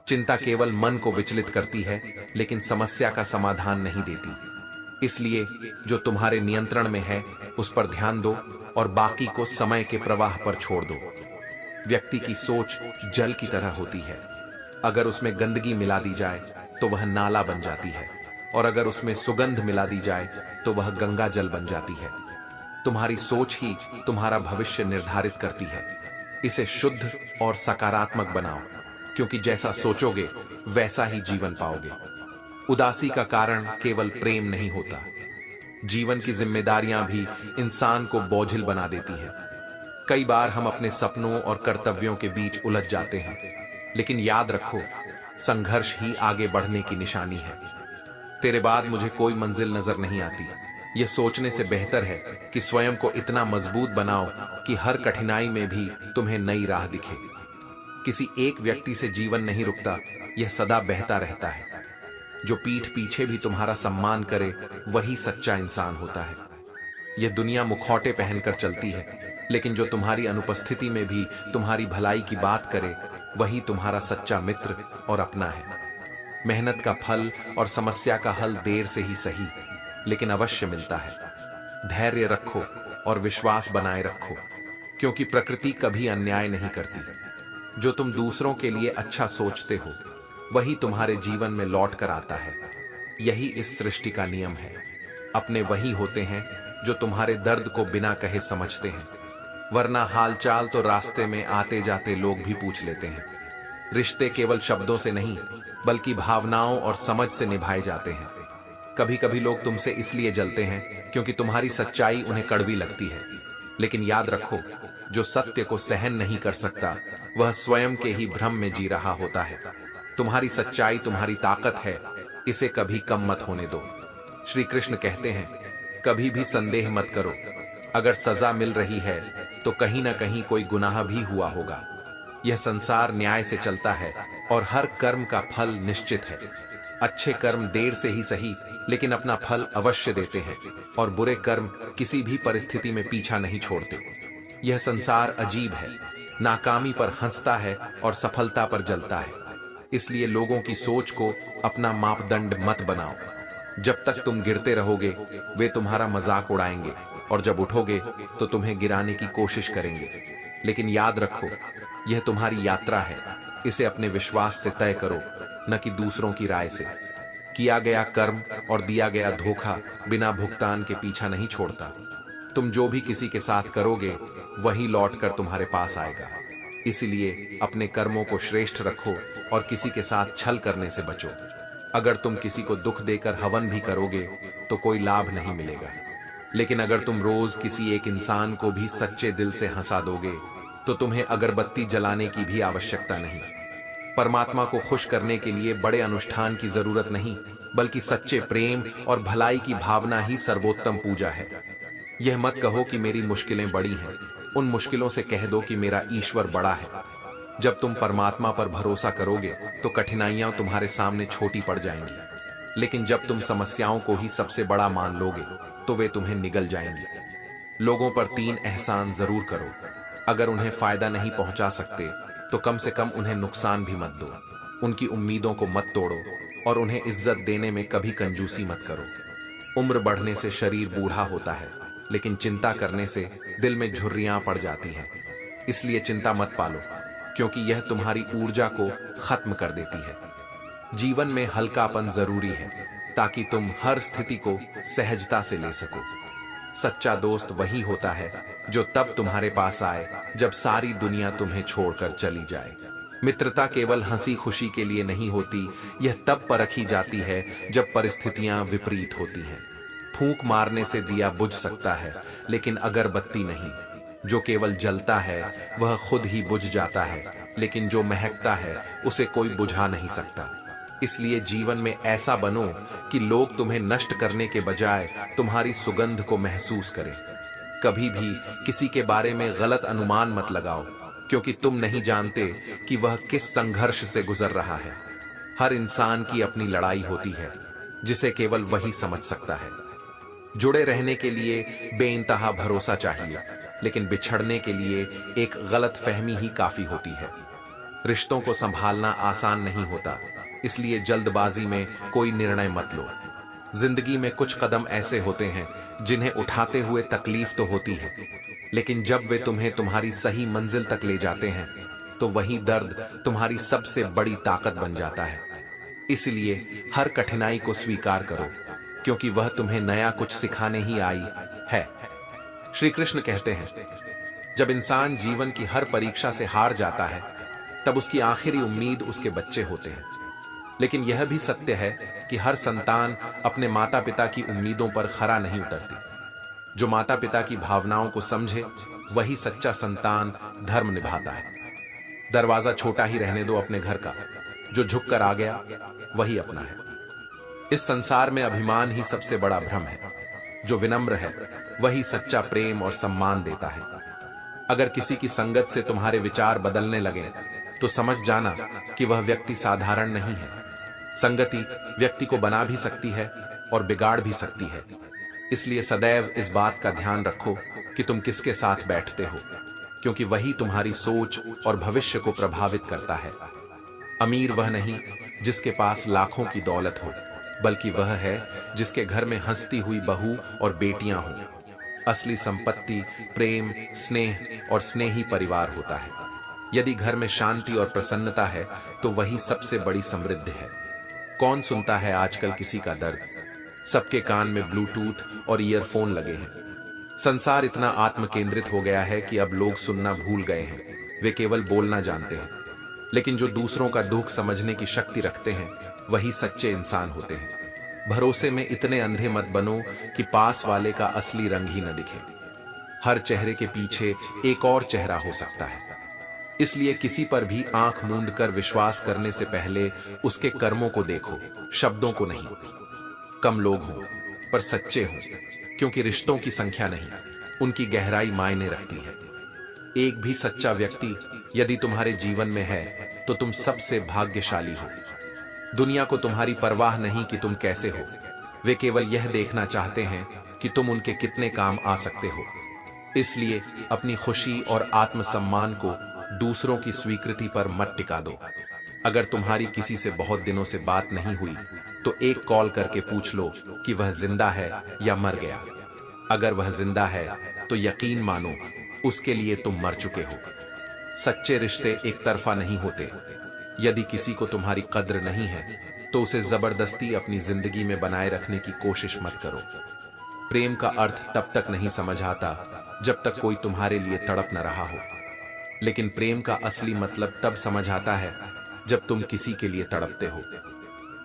चिंता केवल मन को विचलित करती है, लेकिन समस्या का समाधान नहीं देती। इसलिए जो तुम्हारे नियंत्रण में है, उस पर ध्यान दो और बाकी को समय के प्रवाह पर छोड़ दो। व्यक्ति की सोच जल की तरह होती है। अगर उसमें गंदगी मिला दी जाए, तो वह नाला बन जाती है, और अगर उसमें सुगंध मिला दी जाए, तो वह गंगा जल बन जाती है। तुम्हारी सोच ही तुम्हारा भविष्य निर्धारित करती है। इसे शुद्ध और सकारात्मक बनाओ, क्योंकि जैसा सोचोगे वैसा ही जीवन पाओगे। उदासी का कारण केवल प्रेम नहीं होता। जीवन की जिम्मेदारियां भी इंसान को बोझिल बना देती हैं। कई बार हम अपने सपनों और कर्तव्यों के बीच उलझ जाते हैं, लेकिन याद रखो, संघर्ष ही आगे बढ़ने की निशानी है। तेरे बाद मुझे कोई मंजिल नजर नहीं आती, यह सोचने से बेहतर है कि स्वयं को इतना मजबूत बनाओ कि हर कठिनाई में भी तुम्हें नई राह दिखे। किसी एक व्यक्ति से जीवन नहीं रुकता, यह सदा बहता रहता है। जो पीठ पीछे भी तुम्हारा सम्मान करे, वही सच्चा इंसान होता है। यह दुनिया मुखौटे पहनकर चलती है, लेकिन जो तुम्हारी अनुपस्थिति में भी तुम्हारी भलाई की बात करे, वही तुम्हारा सच्चा मित्र और अपना है। मेहनत का फल और समस्या का हल देर से ही सही, लेकिन अवश्य मिलता है। धैर्य रखो और विश्वास बनाए रखो, क्योंकि प्रकृति कभी अन्याय नहीं करती। जो तुम दूसरों के लिए अच्छा सोचते हो, वही तुम्हारे जीवन में लौट कर आता है। यही इस सृष्टि का नियम है। अपने वही होते हैं जो तुम्हारे दर्द को बिना कहे समझते हैं, वरना हालचाल तो रास्ते में आते जाते लोग भी पूछ लेते हैं। रिश्ते केवल शब्दों से नहीं, बल्कि भावनाओं और समझ से निभाए जाते हैं। कभी कभी लोग तुमसे इसलिए जलते हैं क्योंकि तुम्हारी सच्चाई उन्हें कड़वी लगती है, लेकिन याद रखो, जो सत्य को सहन नहीं कर सकता, वह स्वयं के ही भ्रम में जी रहा होता है। तुम्हारी सच्चाई तुम्हारी ताकत है, इसे कभी कम मत होने दो। श्री कृष्ण कहते हैं, कभी भी संदेह मत करो। अगर सजा मिल रही है, तो कहीं ना कहीं कोई गुनाह भी हुआ होगा। यह संसार न्याय से चलता है और हर कर्म का फल निश्चित है। अच्छे कर्म देर से ही सही लेकिन अपना फल अवश्य देते हैं, और बुरे कर्म किसी भी परिस्थिति में पीछा नहीं छोड़ते। यह संसार अजीब है, नाकामी पर हंसता है और सफलता पर जलता है। इसलिए लोगों की सोच को अपना मापदंड मत बनाओ। जब तक तुम गिरते रहोगे वे तुम्हारा मजाक उड़ाएंगे, और जब उठोगे तो तुम्हें गिराने की कोशिश करेंगे। लेकिन याद रखो, यह तुम्हारी यात्रा है, इसे अपने विश्वास से तय करो, न कि दूसरों की राय से। किया गया कर्म और दिया गया धोखा बिना भुगतान के पीछा नहीं छोड़ता। तुम जो भी किसी के साथ करोगे वही लौटकर तुम्हारे पास आएगा। इसलिए अपने कर्मों को श्रेष्ठ रखो और किसी के साथ छल करने से बचो। अगर तुम किसी को दुख देकर हवन भी करोगे तो कोई लाभ नहीं मिलेगा, लेकिन अगर तुम रोज किसी एक इंसान को भी सच्चे दिल से हंसा दोगे तो तुम्हें अगरबत्ती जलाने की भी आवश्यकता नहीं। परमात्मा को खुश करने के लिए बड़े अनुष्ठान की जरूरत नहीं, बल्कि सच्चे प्रेम और भलाई की भावना ही सर्वोत्तम पूजा है। यह मत कहो कि मेरी मुश्किलें बड़ी हैं, उन मुश्किलों से कह दो कि मेरा ईश्वर बड़ा है। जब तुम परमात्मा पर भरोसा करोगे तो कठिनाइयां तुम्हारे सामने छोटी पड़ जाएंगी, लेकिन जब तुम समस्याओं को ही सबसे बड़ा मान लोगे तो वे तुम्हें निगल जाएंगी। लोगों पर 3 एहसान जरूर करो। अगर उन्हें फायदा नहीं पहुंचा सकते तो कम से कम उन्हें नुकसान भी मत दो। उनकी उम्मीदों को मत तोड़ो और उन्हें इज्जत देने में कभी कंजूसी मत करो। उम्र बढ़ने से शरीर बूढ़ा होता है, लेकिन चिंता करने से दिल में झुर्रियां पड़ जाती हैं। इसलिए चिंता मत पालो, क्योंकि यह तुम्हारी ऊर्जा को खत्म कर देती है। जीवन में हल्कापन जरूरी है ताकि तुम हर स्थिति को सहजता से ले सको। सच्चा दोस्त वही होता है जो तब तुम्हारे पास आए जब सारी दुनिया तुम्हें छोड़कर चली जाए। मित्रता केवल हंसी खुशी के लिए नहीं होती, यह तब परखी जाती है जब परिस्थितियां विपरीत होती हैं। फूंक मारने से दिया बुझ सकता है, लेकिन अगरबत्ती नहीं। जो केवल जलता है वह खुद ही बुझ जाता है, लेकिन जो महकता है उसे कोई बुझा नहीं सकता। इसलिए जीवन में ऐसा बनो कि लोग तुम्हें नष्ट करने के बजाय तुम्हारी सुगंध को महसूस करें। कभी भी किसी के बारे में गलत अनुमान मत लगाओ, क्योंकि तुम नहीं जानते कि वह किस संघर्ष से गुजर रहा है। हर इंसान की अपनी लड़ाई होती है, जिसे केवल वही समझ सकता है। जुड़े रहने के लिए बेइंतहा भरोसा चाहिए, लेकिन बिछड़ने के लिए एक गलत फहमी ही काफी होती है। रिश्तों को संभालना आसान नहीं होता, इसलिए जल्दबाजी में कोई निर्णय मत लो। जिंदगी में कुछ कदम ऐसे होते हैं जिन्हें उठाते हुए तकलीफ तो होती है, लेकिन जब वे तुम्हें तुम्हारी सही मंजिल तक ले जाते हैं तो वही दर्द तुम्हारी सबसे बड़ी ताकत बन जाता है। इसलिए हर कठिनाई को स्वीकार करो, क्योंकि वह तुम्हें नया कुछ सिखाने ही आई है। श्री कृष्ण कहते हैं, जब इंसान जीवन की हर परीक्षा से हार जाता है तब उसकी आखिरी उम्मीद उसके बच्चे होते हैं। लेकिन यह भी सत्य है कि हर संतान अपने माता पिता की उम्मीदों पर खरा नहीं उतरती। जो माता पिता की भावनाओं को समझे वही सच्चा संतान धर्म निभाता है। दरवाजा छोटा ही रहने दो अपने घर का, जो झुककर आ गया वही अपना है। इस संसार में अभिमान ही सबसे बड़ा भ्रम है। जो विनम्र है वही सच्चा प्रेम और सम्मान देता है। अगर किसी की संगत से तुम्हारे विचार बदलने लगे तो समझ जाना कि वह व्यक्ति साधारण नहीं है। संगति व्यक्ति को बना भी सकती है और बिगाड़ भी सकती है। इसलिए सदैव इस बात का ध्यान रखो कि तुम किसके साथ बैठते हो, क्योंकि वही तुम्हारी सोच और भविष्य को प्रभावित करता है। अमीर वह नहीं जिसके पास लाखों की दौलत हो, बल्कि वह है जिसके घर में हंसती हुई बहू और बेटियां हों। असली संपत्ति प्रेम, स्नेह और स्नेही परिवार होता है। यदि घर में शांति और प्रसन्नता है तो वही सबसे बड़ी समृद्धि है। कौन सुनता है आजकल किसी का दर्द? सबके कान में ब्लूटूथ और ईयरफोन लगे हैं। संसार इतना आत्म केंद्रित हो गया है कि अब लोग सुनना भूल गए हैं, वे केवल बोलना जानते हैं। लेकिन जो दूसरों का दुख समझने की शक्ति रखते हैं वही सच्चे इंसान होते हैं। भरोसे में इतने अंधे मत बनो कि पास वाले का असली रंग ही न दिखे। हर चेहरे के पीछे एक और चेहरा हो सकता है। इसलिए किसी पर भी आंख मूंद कर विश्वास करने से पहले उसके कर्मों को देखो, शब्दों को नहीं। कम लोग हों पर सच्चे हों, क्योंकि रिश्तों की संख्या नहीं, उनकी गहराई मायने रखती है। एक भी सच्चा व्यक्ति यदि तुम्हारे जीवन में है तो तुम सबसे भाग्यशाली हो। दुनिया को तुम्हारी परवाह नहीं कि तुम कैसे हो, वे केवल यह देखना चाहते हैं कि तुम उनके कितने काम आ सकते हो। इसलिए अपनी खुशी और आत्मसम्मान को दूसरों की स्वीकृति पर मत टिका दो। अगर तुम्हारी किसी से बहुत दिनों से बात नहीं हुई तो एक कॉल करके पूछ लो कि वह जिंदा है या मर गया। अगर वह जिंदा है तो यकीन मानो उसके लिए तुम मर चुके हो। सच्चे रिश्ते एक तरफा नहीं होते। यदि किसी को तुम्हारी कद्र नहीं है तो उसे जबरदस्ती अपनी जिंदगी में बनाए रखने की कोशिश मत करो। प्रेम का अर्थ तब तक नहीं समझ आता जब तक कोई तुम्हारे लिए तड़प न रहा हो, लेकिन प्रेम का असली मतलब तब समझ आता है जब तुम किसी के लिए तड़पते हो।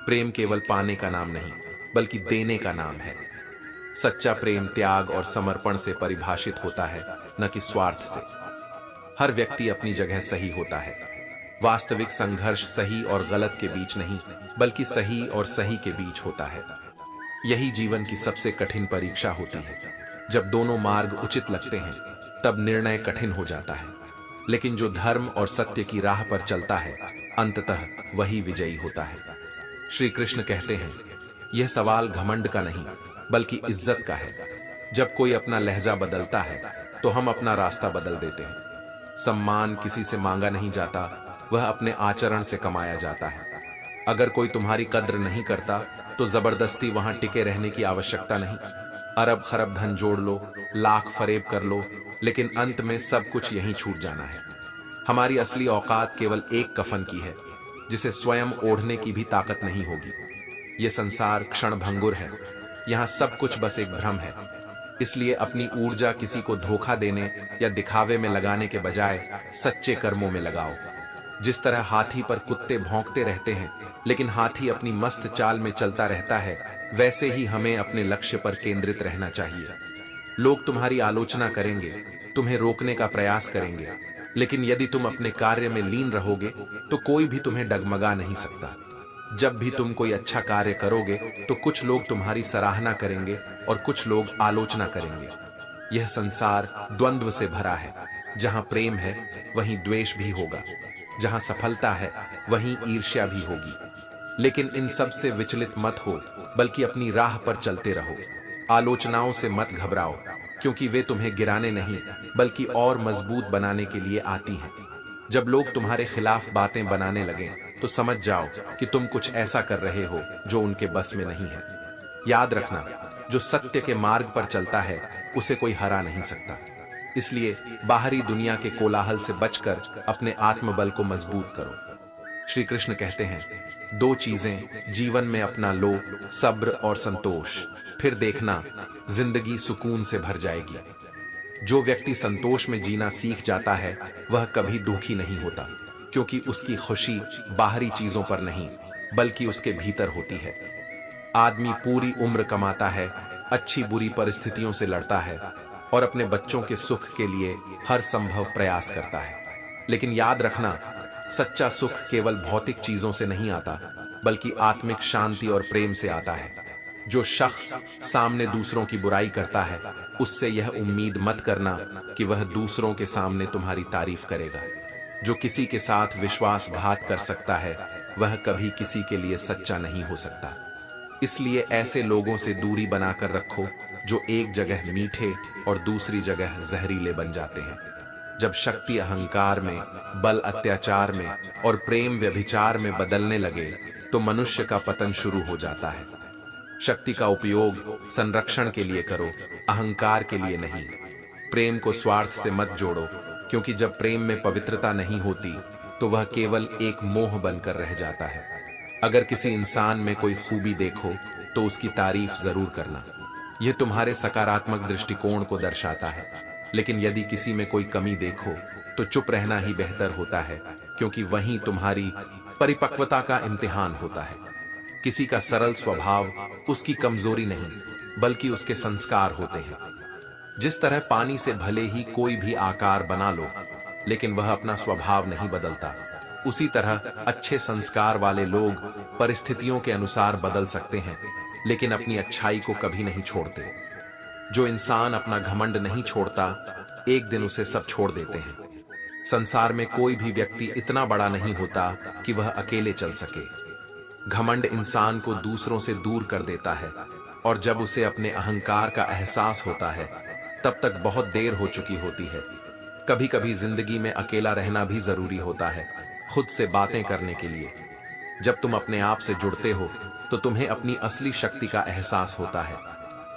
प्रेम केवल पाने का नाम नहीं बल्कि देने का नाम है। सच्चा प्रेम त्याग और समर्पण से परिभाषित होता है, न कि स्वार्थ से। हर व्यक्ति अपनी जगह सही होता है। वास्तविक संघर्ष सही और गलत के बीच नहीं बल्कि सही और सही के बीच होता है। यही जीवन की सबसे कठिन परीक्षा होती है। जब दोनों मार्ग उचित लगते हैं तब निर्णय कठिन हो जाता है, लेकिन जो धर्म और सत्य की राह पर चलता है अंततः वही विजयी होता है। श्री कृष्ण कहते हैं, यह सवाल घमंड का नहीं बल्कि इज्जत का है। जब कोई अपना लहजा बदलता है तो हम अपना रास्ता बदल देते हैं। सम्मान किसी से मांगा नहीं जाता, वह अपने आचरण से कमाया जाता है। अगर कोई तुम्हारी कद्र नहीं करता तो जबरदस्ती वहां टिके रहने की आवश्यकता नहीं। अरब खरब धन जोड़ लो, लाख फरेब कर लो, लेकिन अंत में सब कुछ यहीं छूट जाना है। हमारी असली औकात केवल एक कफन की है जिसे स्वयं ओढ़ने की भी ताकत नहीं होगी। ये संसार क्षणभंगुर है, यहाँ सब कुछ बस एक भ्रम है। इसलिए अपनी ऊर्जा किसी को धोखा देने या दिखावे में लगाने के बजाय सच्चे कर्मों में लगाओ। जिस तरह हाथी पर कुत्ते भौंकते रहते हैं लेकिन हाथी अपनी मस्त चाल में चलता रहता है, वैसे ही हमें अपने लक्ष्य पर केंद्रित रहना चाहिए। लोग तुम्हारी आलोचना करेंगे, तुम्हें रोकने का प्रयास करेंगे, लेकिन यदि तुम अपने कार्य में लीन रहोगे तो कोई भी तुम्हें डगमगा नहीं सकता। जब भी तुम कोई अच्छा कार्य करोगे तो कुछ लोग तुम्हारी सराहना करेंगे और कुछ लोग आलोचना करेंगे। यह संसार द्वंद्व से भरा है। जहां प्रेम है वहीं द्वेष भी होगा, जहां सफलता है वहीं ईर्ष्या भी होगी। लेकिन इन सब से विचलित मत हो, बल्कि अपनी राह पर चलते रहो। आलोचनाओं से मत घबराओ, क्योंकि वे तुम्हें गिराने नहीं बल्कि और मजबूत बनाने के लिए आती हैं। जब लोग तुम्हारे खिलाफ बातें बनाने लगें तो समझ जाओ कि तुम कुछ ऐसा कर रहे हो जो उनके बस में नहीं है। याद रखना, जो सत्य के मार्ग पर चलता है उसे कोई हरा नहीं सकता। इसलिए बाहरी दुनिया के कोलाहल से बचकर अपने आत्मबल को मजबूत करो। श्री कृष्ण कहते हैं, दो चीजें जीवन में अपना लो, सब्र और संतोष, फिर देखना जिंदगी सुकून से भर जाएगी। जो व्यक्ति संतोष में जीना सीख जाता है वह कभी दुखी नहीं होता, क्योंकि उसकी खुशी बाहरी चीजों पर नहीं बल्कि उसके भीतर होती है। आदमी पूरी उम्र कमाता है, अच्छी बुरी परिस्थितियों से लड़ता है और अपने बच्चों के सुख के लिए हर संभव प्रयास करता है। लेकिन याद रखना, सच्चा सुख केवल भौतिक चीजों से नहीं आता बल्कि आत्मिक शांति और प्रेम से आता है। जो शख्स सामने दूसरों की बुराई करता है उससे यह उम्मीद मत करना कि वह दूसरों के सामने तुम्हारी तारीफ करेगा। जो किसी के साथ विश्वासघात कर सकता है वह कभी किसी के लिए सच्चा नहीं हो सकता। इसलिए ऐसे लोगों से दूरी बनाकर रखो जो एक जगह मीठे और दूसरी जगह जहरीले बन जाते हैं। जब शक्ति अहंकार में, बल अत्याचार में और प्रेम व्यभिचार में बदलने लगे तो मनुष्य का पतन शुरू हो जाता है। शक्ति का उपयोग संरक्षण के लिए करो, अहंकार के लिए नहीं। प्रेम को स्वार्थ से मत जोड़ो, क्योंकि जब प्रेम में पवित्रता नहीं होती तो वह केवल एक मोह बनकर रह जाता है। अगर किसी इंसान में कोई खूबी देखो तो उसकी तारीफ जरूर करना, यह तुम्हारे सकारात्मक दृष्टिकोण को दर्शाता है। लेकिन यदि किसी में कोई कमी देखो तो चुप रहना ही बेहतर होता है, क्योंकि वहीं तुम्हारी परिपक्वता का इम्तिहान होता है। किसी का सरल स्वभाव उसकी कमजोरी नहीं बल्कि उसके संस्कार होते हैं। जिस तरह पानी से भले ही कोई भी आकार बना लो लेकिन वह अपना स्वभाव नहीं बदलता, उसी तरह अच्छे संस्कार वाले लोग परिस्थितियों के अनुसार बदल सकते हैं लेकिन अपनी अच्छाई को कभी नहीं छोड़ते। जो इंसान अपना घमंड नहीं छोड़ता, एक दिन उसे सब छोड़ देते हैं। संसार में कोई भी व्यक्ति इतना बड़ा नहीं होता कि वह अकेले चल सके। घमंड इंसान को दूसरों से दूर कर देता है, और जब उसे अपने अहंकार का एहसास होता है तब तक बहुत देर हो चुकी होती है। कभी कभी जिंदगी में अकेला रहना भी जरूरी होता है, खुद से बातें करने के लिए। जब तुम अपने आप से जुड़ते हो तो तुम्हें अपनी असली शक्ति का एहसास होता है।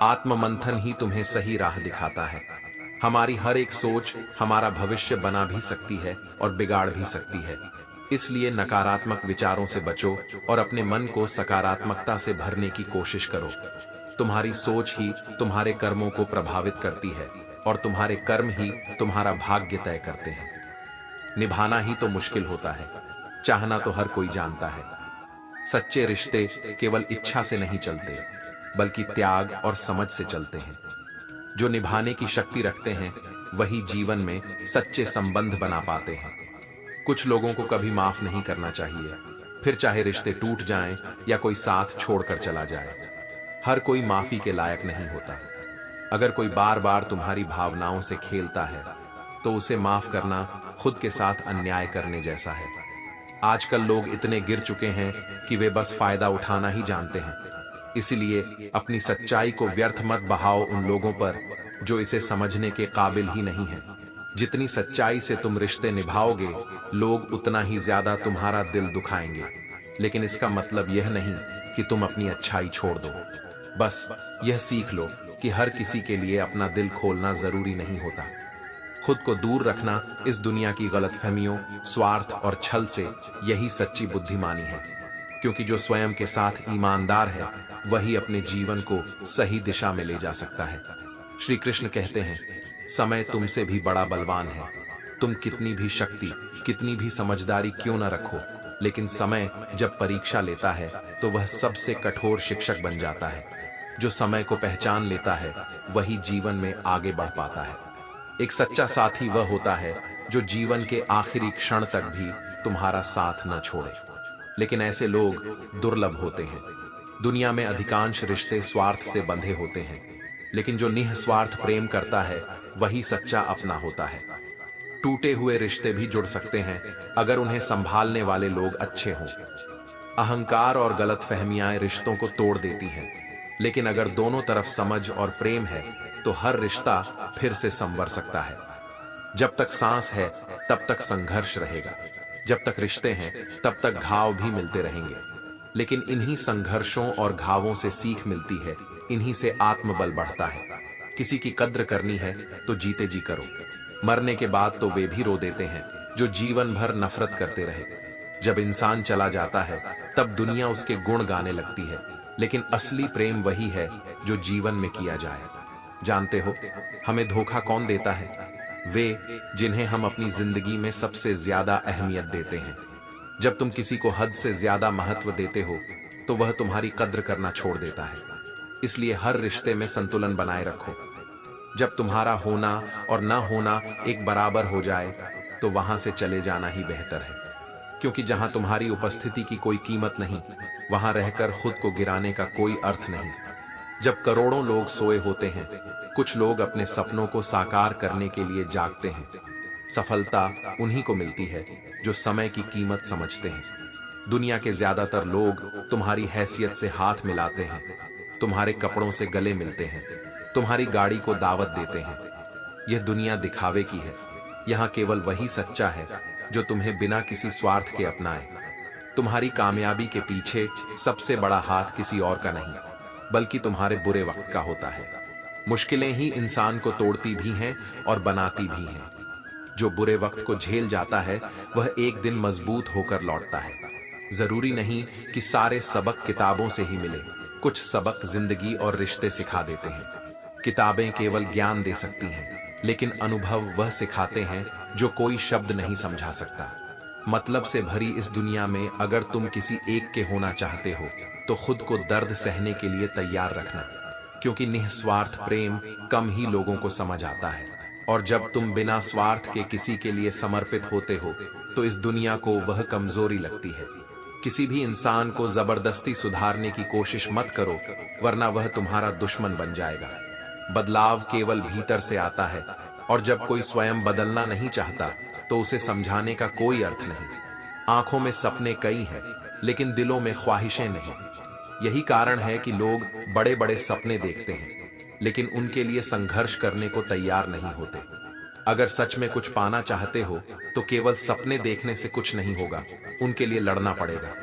आत्म मंथन ही तुम्हें सही राह दिखाता है। हमारी हर एक सोच हमारा भविष्य बना भी सकती है और बिगाड़ भी सकती है। इसलिए नकारात्मक विचारों से बचो और अपने मन को सकारात्मकता से भरने की कोशिश करो। तुम्हारी सोच ही तुम्हारे कर्मों को प्रभावित करती है और तुम्हारे कर्म ही तुम्हारा भाग्य तय करते हैं। निभाना ही तो मुश्किल होता है, चाहना तो हर कोई जानता है। सच्चे रिश्ते केवल इच्छा से नहीं चलते, बल्कि त्याग और समझ से चलते हैं। जो निभाने की शक्ति रखते हैं वही जीवन में सच्चे संबंध बना पाते हैं। कुछ लोगों को कभी माफ नहीं करना चाहिए, फिर चाहे रिश्ते टूट जाएं या कोई साथ छोड़कर चला जाए। हर कोई माफी के लायक नहीं होता। अगर कोई बार बार तुम्हारी भावनाओं से खेलता है तो उसे माफ करना खुद के साथ अन्याय करने जैसा है। आजकल लोग इतने गिर चुके हैं कि वे बस फायदा उठाना ही जानते हैं। इसलिए अपनी सच्चाई को व्यर्थ मत बहाओ उन लोगों पर जो इसे समझने के काबिल ही नहीं है। जितनी सच्चाई से तुम रिश्ते निभाओगे, लोग उतना ही ज्यादा तुम्हारा दिल दुखाएंगे। लेकिन इसका मतलब यह नहीं कि तुम अपनी अच्छाई छोड़ दो। बस यह सीख लो कि हर किसी के लिए अपना दिल खोलना जरूरी नहीं होता। खुद को दूर रखना इस दुनिया की गलतफहमियों, स्वार्थ और छल से यही सच्ची बुद्धिमानी है। क्योंकि जो स्वयं के साथ ईमानदार है वही अपने जीवन को सही दिशा में ले जा सकता है। श्री कृष्ण कहते हैं, समय तुमसे भी बड़ा बलवान है। तुम कितनी भी शक्ति, कितनी भी समझदारी क्यों न रखो, लेकिन समय जब परीक्षा लेता है तो वह सबसे कठोर शिक्षक बन जाता है। जो समय को पहचान लेता है वही जीवन में आगे बढ़ पाता है। एक सच्चा साथी वह होता है जो जीवन के आखिरी क्षण तक भी तुम्हारा साथ न छोड़े। लेकिन ऐसे लोग दुर्लभ होते हैं। दुनिया में अधिकांश रिश्ते स्वार्थ से बंधे होते हैं, लेकिन जो निस्वार्थ प्रेम करता है वही सच्चा अपना होता है। टूटे हुए रिश्ते भी जुड़ सकते हैं अगर उन्हें संभालने वाले लोग अच्छे हों। अहंकार और गलतफहमियां रिश्तों को तोड़ देती हैं, लेकिन अगर दोनों तरफ समझ और प्रेम है तो हर रिश्ता फिर से संवर सकता है। जब तक सांस है तब तक संघर्ष रहेगा, जब तक रिश्ते हैं तब तक घाव भी मिलते रहेंगे। लेकिन इन्हीं संघर्षों और घावों से सीख मिलती है, इन्हीं से आत्मबल बढ़ता है। किसी की कद्र करनी है तो जीते जी करो। मरने के बाद तो वे भी रो देते हैं जो जीवन भर नफरत करते रहे। जब इंसान चला जाता है तब दुनिया उसके गुण गाने लगती है, लेकिन असली प्रेम वही है जो जीवन में किया जाए। जानते हो हमें धोखा कौन देता है? वे जिन्हें हम अपनी जिंदगी में सबसे ज्यादा अहमियत देते हैं। जब तुम किसी को हद से ज्यादा महत्व देते हो तो वह तुम्हारी कद्र करना छोड़ देता है। इसलिए हर रिश्ते में संतुलन बनाए रखो। जब तुम्हारा होना और ना होना एक बराबर हो जाए तो वहां से चले जाना ही बेहतर है। क्योंकि जहां तुम्हारी उपस्थिति की कोई कीमत नहीं, वहां रहकर खुद को गिराने का कोई अर्थ नहीं। जब करोड़ों लोग सोए होते हैं, कुछ लोग अपने सपनों को साकार करने के लिए जागते हैं। सफलता उन्हीं को मिलती है जो समय की कीमत समझते हैं। दुनिया के ज्यादातर लोग तुम्हारी हैसियत से हाथ मिलाते हैं, तुम्हारे कपड़ों से गले मिलते हैं, तुम्हारी गाड़ी को दावत देते हैं। यह दुनिया दिखावे की है। यहाँ केवल वही सच्चा है जो तुम्हें बिना किसी स्वार्थ के अपनाए। तुम्हारी कामयाबी के पीछे सबसे बड़ा हाथ किसी और का नहीं, बल्कि तुम्हारे बुरे वक्त का होता है। मुश्किलें ही इंसान को तोड़ती भी हैं और बनाती भी हैं। जो बुरे वक्त को झेल जाता है वह एक दिन मजबूत होकर लौटता है। जरूरी नहीं कि सारे सबक किताबों से ही मिले, कुछ सबक जिंदगी और रिश्ते सिखा देते हैं। किताबें केवल ज्ञान दे सकती हैं, लेकिन अनुभव वह सिखाते हैं जो कोई शब्द नहीं समझा सकता। मतलब से भरी इस दुनिया में अगर तुम किसी एक के होना चाहते हो तो खुद को दर्द सहने के लिए तैयार रखना, क्योंकि निस्वार्थ प्रेम कम ही लोगों को समझ आता है। और जब तुम बिना स्वार्थ के किसी के लिए समर्पित होते हो तो इस दुनिया को वह कमजोरी लगती है। किसी भी इंसान को जबरदस्ती सुधारने की कोशिश मत करो, वरना वह तुम्हारा दुश्मन बन जाएगा। बदलाव केवल भीतर से आता है, और जब कोई स्वयं बदलना नहीं चाहता तो उसे समझाने का कोई अर्थ नहीं। आंखों में सपने कई हैं, लेकिन दिलों में ख्वाहिशें नहीं। यही कारण है कि लोग बड़े बड़े सपने देखते हैं, लेकिन उनके लिए संघर्ष करने को तैयार नहीं होते। अगर सच में कुछ पाना चाहते हो तो केवल सपने देखने से कुछ नहीं होगा, उनके लिए लड़ना पड़ेगा।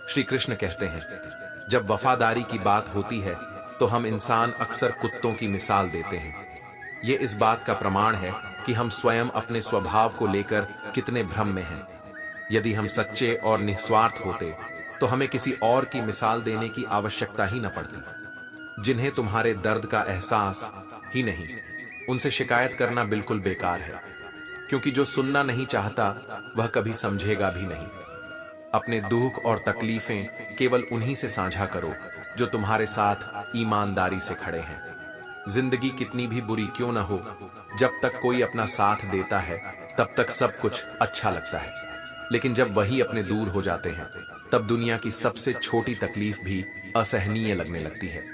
श्री कृष्ण कहते हैं, जब वफादारी की बात होती है तो हम इंसान अक्सर कुत्तों की मिसाल देते हैं। ये इस बात का प्रमाण है कि हम स्वयं अपने स्वभाव को लेकर कितने भ्रम में हैं। यदि हम सच्चे और निस्वार्थ होते तो हमें किसी और की मिसाल देने की आवश्यकता ही न पड़ती। जिन्हें तुम्हारे दर्द का एहसास ही नहीं, उनसे शिकायत करना बिल्कुल बेकार है, क्योंकि जो सुनना नहीं चाहता वह कभी समझेगा भी नहीं। अपने दुख और तकलीफें केवल उन्हीं से साझा करो जो तुम्हारे साथ ईमानदारी से खड़े हैं। जिंदगी कितनी भी बुरी क्यों न हो, जब तक कोई अपना साथ देता है तब तक सब कुछ अच्छा लगता है, लेकिन जब वही अपने दूर हो जाते हैं तब दुनिया की सबसे छोटी तकलीफ भी असहनीय लगने लगती है।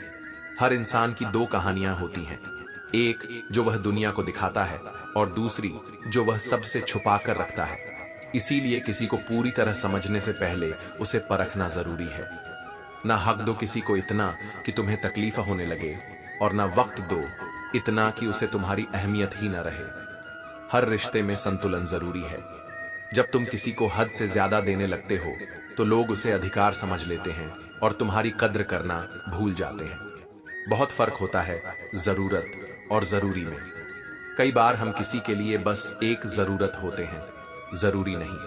हर इंसान की दो कहानियां होती हैं, एक जो वह दुनिया को दिखाता है और दूसरी जो वह सबसे छुपा कर रखता है। इसीलिए किसी को पूरी तरह समझने से पहले उसे परखना जरूरी है। ना हक दो किसी को इतना कि तुम्हें तकलीफ होने लगे, और ना वक्त दो इतना कि उसे तुम्हारी अहमियत ही न रहे। हर रिश्ते में संतुलन जरूरी है। जब तुम किसी को हद से ज्यादा देने लगते हो तो लोग उसे अधिकार समझ लेते हैं और तुम्हारी कद्र करना भूल जाते हैं। बहुत फर्क होता है जरूरत और जरूरी में। कई बार हम किसी के लिए बस एक जरूरत होते हैं, जरूरी नहीं।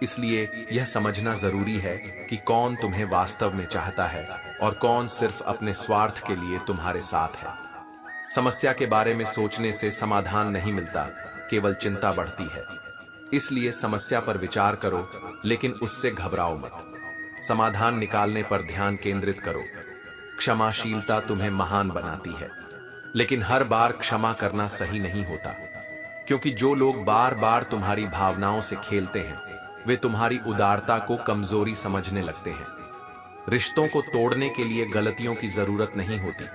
इसलिए यह समझना जरूरी है कि कौन तुम्हें वास्तव में चाहता है और कौन सिर्फ अपने स्वार्थ के लिए तुम्हारे साथ है। समस्या के बारे में सोचने से समाधान नहीं मिलता, केवल चिंता बढ़ती है। इसलिए समस्या पर विचार करो, लेकिन उससे घबराओ मत। समाधान निकालने पर ध्यान केंद्रित करो। क्षमाशीलता तुम्हें महान बनाती है, लेकिन हर बार क्षमा करना सही नहीं होता, क्योंकि जो लोग बार बार तुम्हारी भावनाओं से खेलते हैं वे तुम्हारी उदारता को कमजोरी समझने लगते हैं। रिश्तों को तोड़ने के लिए गलतियों की जरूरत नहीं होती,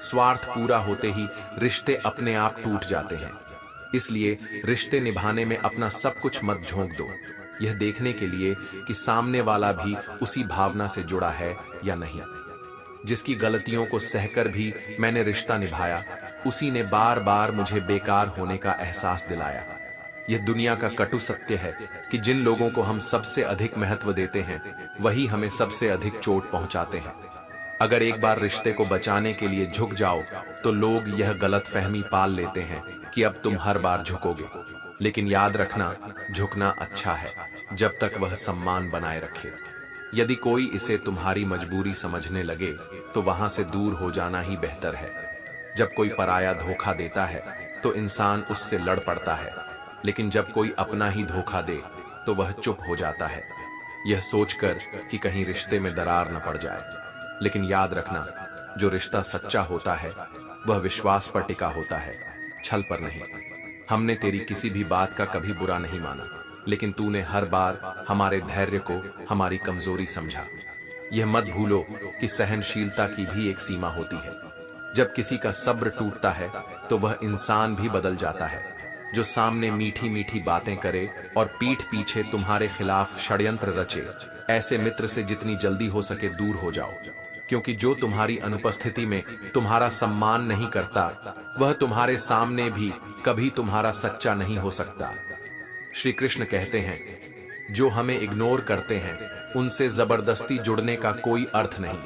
स्वार्थ पूरा होते ही रिश्ते अपने आप टूट जाते हैं। इसलिए रिश्ते निभाने में अपना सब कुछ मत झोंक दो, यह देखने के लिए कि सामने वाला भी उसी भावना से जुड़ा है या नहीं। जिसकी गलतियों को सहकर भी मैंने रिश्ता निभाया, उसी ने बार बार मुझे बेकार होने का एहसास दिलाया। यह दुनिया का कटु सत्य है कि जिन लोगों को हम सबसे अधिक महत्व देते हैं वही हमें सबसे अधिक चोट पहुंचाते हैं। अगर एक बार रिश्ते को बचाने के लिए झुक जाओ तो लोग यह गलतफहमी पाल लेते हैं कि अब तुम हर बार झुकोगे, लेकिन याद रखना, झुकना अच्छा है जब तक वह सम्मान बनाए रखे। यदि कोई इसे तुम्हारी मजबूरी समझने लगे तो वहां से दूर हो जाना ही बेहतर है। जब कोई पराया धोखा देता है तो इंसान उससे लड़ पड़ता है, लेकिन जब कोई अपना ही धोखा दे तो वह चुप हो जाता है, यह सोचकर कि कहीं रिश्ते में दरार न पड़ जाए। लेकिन याद रखना, जो रिश्ता सच्चा होता है वह विश्वास पर टिका होता है, छल पर नहीं। हमने तेरी किसी भी बात का कभी बुरा नहीं माना, लेकिन तूने हर बार हमारे धैर्य को हमारी कमजोरी समझा। यह मत भूलो कि सहनशीलता की भी एक सीमा होती है। जब किसी का सब्र टूटता है तो वह इंसान भी बदल जाता है। जो सामने मीठी मीठी बातें करे और पीठ पीछे तुम्हारे खिलाफ षड्यंत्र रचे, ऐसे मित्र से जितनी जल्दी हो सके दूर हो जाओ, क्योंकि जो तुम्हारी अनुपस्थिति में तुम्हारा सम्मान नहीं करता वह तुम्हारे सामने भी कभी तुम्हारा सच्चा नहीं हो सकता। श्री कृष्ण कहते हैं, जो हमें इग्नोर करते हैं उनसे जबरदस्ती जुड़ने का कोई अर्थ नहीं।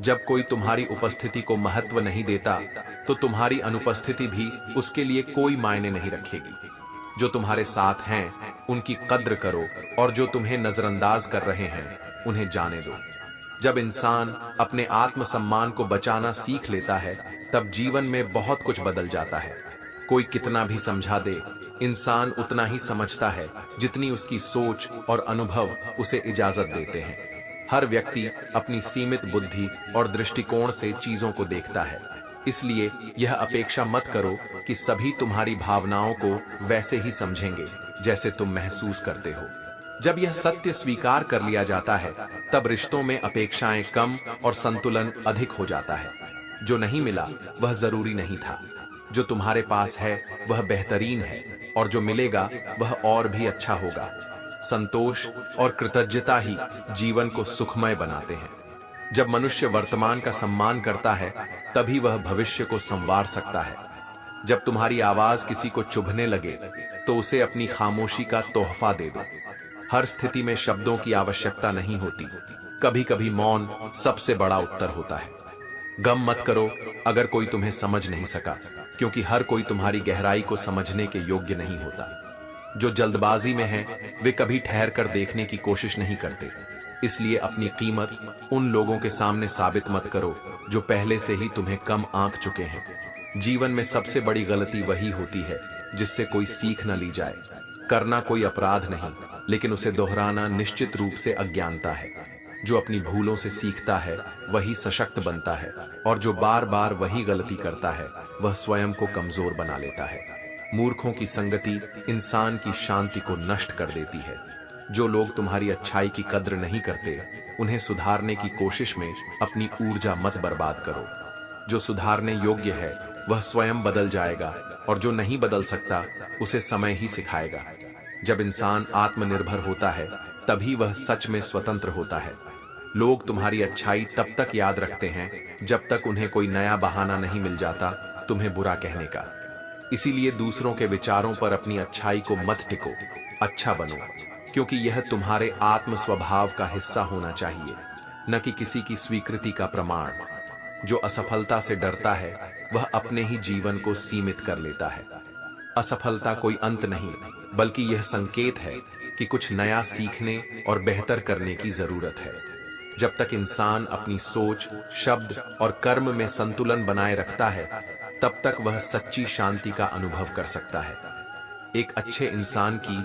जब कोई तुम्हारी उपस्थिति को महत्व नहीं देता तो तुम्हारी अनुपस्थिति भी उसके लिए कोई मायने नहीं रखेगी। जो तुम्हारे साथ हैं उनकी कद्र करो, और जो तुम्हें नजरअंदाज कर रहे हैं उन्हें जाने दो। जब इंसान अपने आत्मसम्मान को बचाना सीख लेता है तब जीवन में बहुत कुछ बदल जाता है। कोई कितना भी समझा दे, इंसान उतना ही समझता है जितनी उसकी सोच और अनुभव उसे इजाजत देते हैं। हर व्यक्ति अपनी सीमित बुद्धि और दृष्टिकोण से चीजों को देखता है, इसलिए यह अपेक्षा मत करो कि सभी तुम्हारी भावनाओं को वैसे ही समझेंगे जैसे तुम महसूस करते हो। जब यह सत्य स्वीकार कर लिया जाता है तब रिश्तों में अपेक्षाएं कम और संतुलन अधिक हो जाता है। जो नहीं मिला वह जरूरी नहीं था, जो तुम्हारे पास है वह बेहतरीन है, और जो मिलेगा वह और भी अच्छा होगा। संतोष और कृतज्ञता ही जीवन को सुखमय बनाते हैं। जब मनुष्य वर्तमान का सम्मान करता है, तभी वह भविष्य को संवार सकता है। जब तुम्हारी आवाज किसी को चुभने लगे, तो उसे अपनी खामोशी का तोहफा दे दो। हर स्थिति में शब्दों की आवश्यकता नहीं होती, कभी कभी मौन सबसे बड़ा उत्तर होता है। गम मत करो अगर कोई तुम्हें समझ नहीं सका, क्योंकि हर कोई तुम्हारी गहराई को समझने के योग्य नहीं होता। जो जल्दबाजी में हैं, वे कभी ठहर कर देखने की कोशिश नहीं करते। इसलिए अपनी कीमत उन लोगों के सामने साबित मत करो जो पहले से ही तुम्हें कम आंक चुके हैं। जीवन में सबसे बड़ी गलती वही होती है जिससे कोई सीख न ली जाए। करना कोई अपराध नहीं, लेकिन उसे दोहराना निश्चित रूप से अज्ञानता है। जो अपनी भूलों से सीखता है वही सशक्त बनता है, और जो बार बार वही गलती करता है वह स्वयं को कमजोर बना लेता है। मूर्खों की संगति इंसान की शांति को नष्ट कर देती है। जो लोग तुम्हारी अच्छाई की कद्र नहीं करते, उन्हें सुधारने की कोशिश में अपनी ऊर्जा मत बर्बाद करो। जो सुधारने योग्य है वह स्वयं बदल जाएगा, और जो नहीं बदल सकता उसे समय ही सिखाएगा। जब इंसान आत्मनिर्भर होता है, तभी वह सच में स्वतंत्र होता है। लोग तुम्हारी अच्छाई तब तक याद रखते हैं जब तक उन्हें कोई नया बहाना नहीं मिल जाता तुम्हें बुरा कहने का। इसीलिए दूसरों के विचारों पर अपनी अच्छाई को मत टिको, अच्छा बनो, क्योंकि यह तुम्हारे आत्म स्वभाव का हिस्सा होना चाहिए, न कि किसी की स्वीकृति का प्रमाण। जो असफलता से डरता है वह अपने ही जीवन को सीमित कर लेता है। असफलता कोई अंत नहीं, बल्कि यह संकेत है कि कुछ नया सीखने और बेहतर करने की जरूरत है। जब तक इंसान अपनी सोच, शब्द और कर्म में संतुलन बनाए रखता है, तब तक वह सच्ची शांति का अनुभव कर सकता है। एक अच्छे इंसान की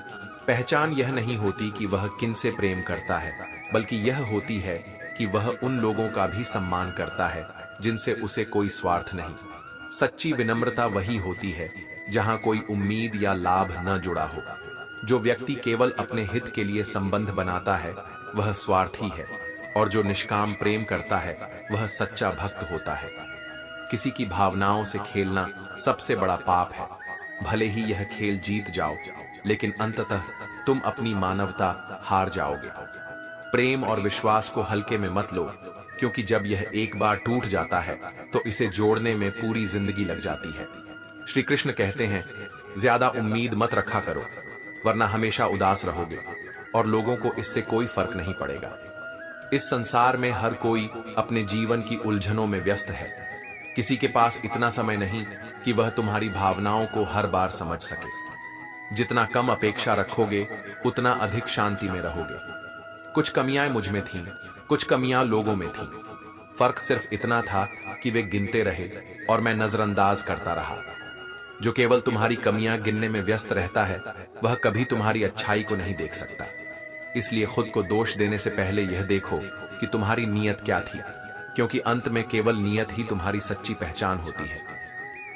पहचान यह नहीं होती कि वह किनसे प्रेम करता है, बल्कि यह होती है कि वह उन लोगों का भी सम्मान करता है जिनसे उसे कोई स्वार्थ नहीं। सच्ची विनम्रता वही होती है जहां कोई उम्मीद या लाभ न जुड़ा हो। जो व्यक्ति केवल अपने हित के लिए संबंध बनाता है वह स्वार्थी है, और जो निष्काम प्रेम करता है वह सच्चा भक्त होता है। किसी की भावनाओं से खेलना सबसे बड़ा पाप है। भले ही यह खेल जीत जाओ, लेकिन अंततः तुम अपनी मानवता हार जाओगे। प्रेम और विश्वास को हल्के में मत लो, क्योंकि जब यह एक बार टूट जाता है तो इसे जोड़ने में पूरी जिंदगी लग जाती है। श्री कृष्ण कहते हैं, ज्यादा उम्मीद मत रखा करो, वरना हमेशा उदास रहोगे और लोगों को इससे कोई फर्क नहीं पड़ेगा। इस संसार में हर कोई अपने जीवन की उलझनों में व्यस्त है। किसी के पास इतना समय नहीं कि वह तुम्हारी भावनाओं को हर बार समझ सके। जितना कम अपेक्षा रखोगे, उतना अधिक शांति में रहोगे। कुछ कमियां मुझ में थीं, कुछ कमियां लोगों में थीं। फर्क सिर्फ इतना था कि वे गिनते रहे और मैं नजरअंदाज करता रहा। जो केवल तुम्हारी कमियां गिनने में व्यस्त रहता है, वह कभी तुम्हारी अच्छाई को नहीं देख सकता। इसलिए खुद को दोष देने से पहले यह देखो कि तुम्हारी नीयत क्या थी, क्योंकि अंत में केवल नीयत ही तुम्हारी सच्ची पहचान होती है।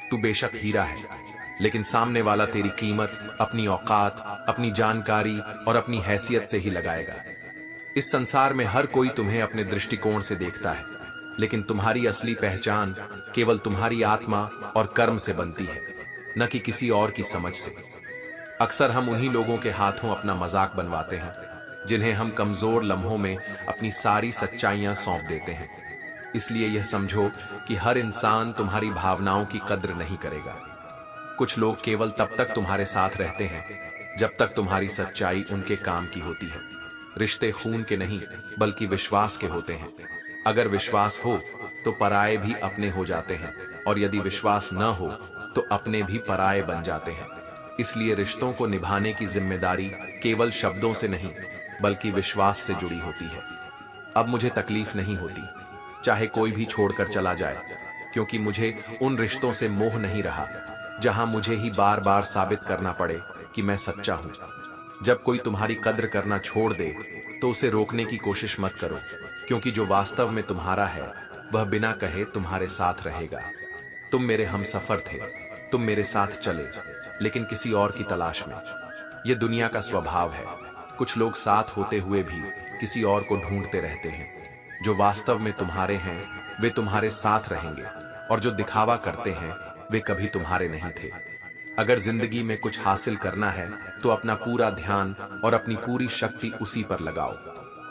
तू बेशक हीरा है, लेकिन सामने वाला तेरी कीमत अपनी औकात, अपनी जानकारी और अपनी हैसियत से ही लगाएगा। इस संसार में हर कोई तुम्हें अपने दृष्टिकोण से देखता है, लेकिन तुम्हारी असली पहचान केवल तुम्हारी आत्मा और कर्म से बनती है, न कि किसी और की समझ से। अक्सर हम उन्हीं लोगों के हाथों अपना मजाक बनवाते हैं जिन्हें हम कमजोर लम्हों में अपनी सारी सच्चाइयां सौंप देते हैं। इसलिए यह समझो कि हर इंसान तुम्हारी भावनाओं की कद्र नहीं करेगा। कुछ लोग केवल तब तक तुम्हारे साथ रहते हैं जब तक तुम्हारी सच्चाई उनके काम की होती है। रिश्ते खून के नहीं, बल्कि विश्वास के होते हैं। अगर विश्वास हो तो पराये भी अपने हो जाते हैं, और यदि विश्वास न हो तो अपने भी पराये बन जाते हैं। इसलिए रिश्तों को निभाने की जिम्मेदारी केवल शब्दों से नहीं, बल्कि विश्वास से जुड़ी होती है। अब मुझे तकलीफ नहीं होती चाहे कोई भी छोड़कर चला जाए, क्योंकि मुझे उन रिश्तों से मोह नहीं रहा जहां मुझे ही बार बार साबित करना पड़े कि मैं सच्चा हूं। जब कोई तुम्हारी कद्र करना छोड़ दे तो उसे रोकने की कोशिश मत करो, क्योंकि जो वास्तव में तुम्हारा है वह बिना कहे तुम्हारे साथ रहेगा। तुम मेरे हमसफर थे, तुम मेरे साथ चले, लेकिन किसी और की तलाश में। यह दुनिया का स्वभाव है। कुछ लोग साथ होते हुए भी किसी और को ढूंढते रहते हैं। जो वास्तव में तुम्हारे हैं वे तुम्हारे साथ रहेंगे, और जो दिखावा करते हैं वे कभी तुम्हारे नहीं थे। अगर जिंदगी में कुछ हासिल करना है तो अपना पूरा ध्यान और अपनी पूरी शक्ति उसी पर लगाओ।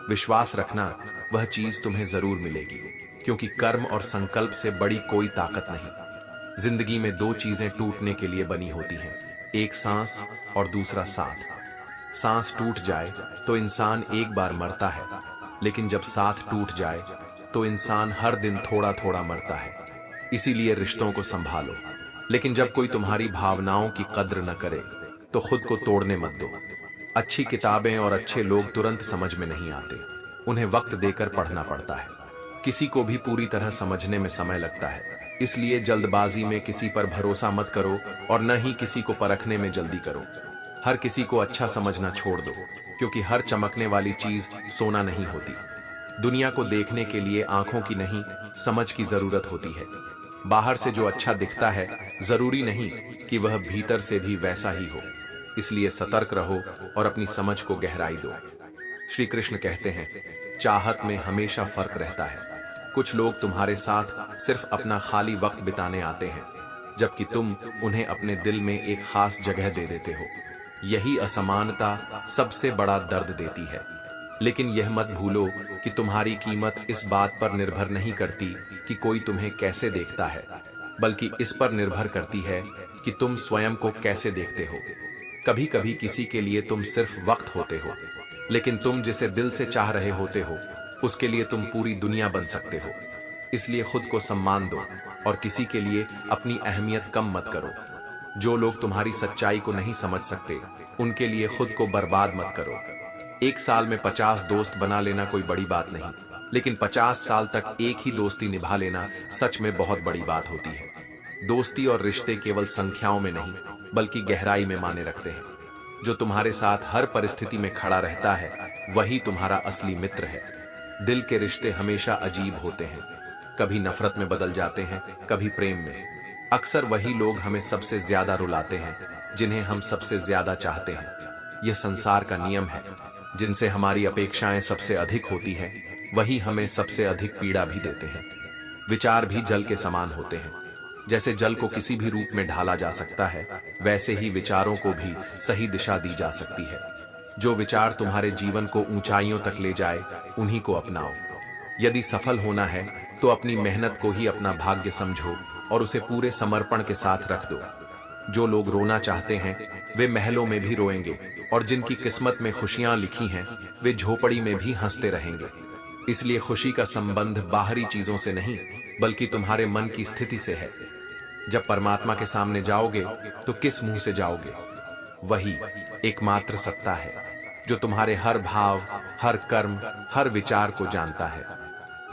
विश्वास रखना, वह चीज तुम्हें जरूर मिलेगी, क्योंकि कर्म और संकल्प से बड़ी कोई ताकत नहीं। जिंदगी में दो चीजें टूटने के लिए बनी होती हैं, एक सांस और दूसरा साथ। सांस टूट जाए तो इंसान एक बार मरता है, लेकिन जब साथ टूट जाए तो इंसान हर दिन थोड़ा थोड़ा मरता है। इसीलिए रिश्तों को संभालो, लेकिन जब कोई तुम्हारी भावनाओं की कद्र न करे तो खुद को तोड़ने मत दो। अच्छी किताबें और अच्छे लोग तुरंत समझ में नहीं आते, उन्हें वक्त देकर पढ़ना पड़ता है। किसी को भी पूरी तरह समझने में समय लगता है, इसलिए जल्दबाजी में किसी पर भरोसा मत करो और न ही किसी को परखने में जल्दी करो। हर किसी को अच्छा समझना छोड़ दो, क्योंकि हर चमकने वाली चीज सोना नहीं होती। दुनिया को देखने के लिए आंखों की नहीं, समझ की जरूरत होती है। बाहर से जो अच्छा दिखता है, जरूरी नहीं कि वह भीतर से भी वैसा ही हो। इसलिए सतर्क रहो और अपनी समझ को गहराई दो। श्री कृष्ण कहते हैं, चाहत में हमेशा फर्क रहता है। कुछ लोग तुम्हारे साथ सिर्फ अपना खाली वक्त बिताने आते हैं, जबकि तुम उन्हें अपने दिल में एक खास जगह दे देते हो। यही असमानता सबसे बड़ा दर्द देती है। लेकिन यह मत भूलो कि तुम्हारी कीमत इस बात पर निर्भर नहीं करती कि कोई तुम्हें कैसे देखता है, बल्कि इस पर निर्भर करती है कि तुम स्वयं को कैसे देखते हो। कभी कभी किसी के लिए तुम सिर्फ वक्त होते हो, लेकिन तुम जिसे दिल से चाह रहे होते हो उसके लिए तुम पूरी दुनिया बन सकते हो। इसलिए खुद को सम्मान दो और किसी के लिए अपनी अहमियत कम मत करो। जो लोग तुम्हारी सच्चाई को नहीं समझ सकते, उनके लिए खुद को बर्बाद मत करो। एक साल में 50 दोस्त बना लेना कोई बड़ी बात नहीं, लेकिन 50 साल तक एक ही दोस्ती निभा लेना सच में बहुत बड़ी बात होती है। दोस्ती और रिश्ते केवल संख्याओं में नहीं, बल्कि गहराई में माने रखते हैं। जो तुम्हारे साथ हर परिस्थिति में खड़ा रहता है, वही तुम्हारा असली मित्र है। दिल के रिश्ते हमेशा अजीब होते हैं, कभी नफरत में बदल जाते हैं, कभी प्रेम में। अक्सर वही लोग हमें सबसे ज्यादा रुलाते हैं, जिन्हें हम सबसे ज्यादा चाहते हैं। यह संसार का नियम है। जिनसे हमारी अपेक्षाएं सबसे अधिक होती हैं, वही हमें सबसे अधिक पीड़ा भी देते हैं। विचार भी जल के समान होते हैं। जैसे जल को किसी भी रूप में ढाला जा सकता है, वैसे ही विचारों को भी सही दिशा दी जा सकती है। जो विचार तुम्हारे जीवन को ऊंचाइयों तक ले जाए, उन्हीं को अपनाओ। यदि सफल होना है तो अपनी मेहनत को ही अपना भाग्य समझो और उसे पूरे समर्पण के साथ रख दो। जो लोग रोना चाहते हैं, वे महलों में भी रोएंगे, और जिनकी किस्मत में खुशियां लिखी हैं, वे झोपड़ी में भी हंसते रहेंगे। इसलिए खुशी का संबंध बाहरी चीजों से नहीं, बल्कि तुम्हारे मन की स्थिति से है। जब परमात्मा के सामने जाओगे तो किस मुंह से जाओगे? वही एकमात्र सत्ता है जो तुम्हारे हर भाव, हर कर्म, हर विचार को जानता है।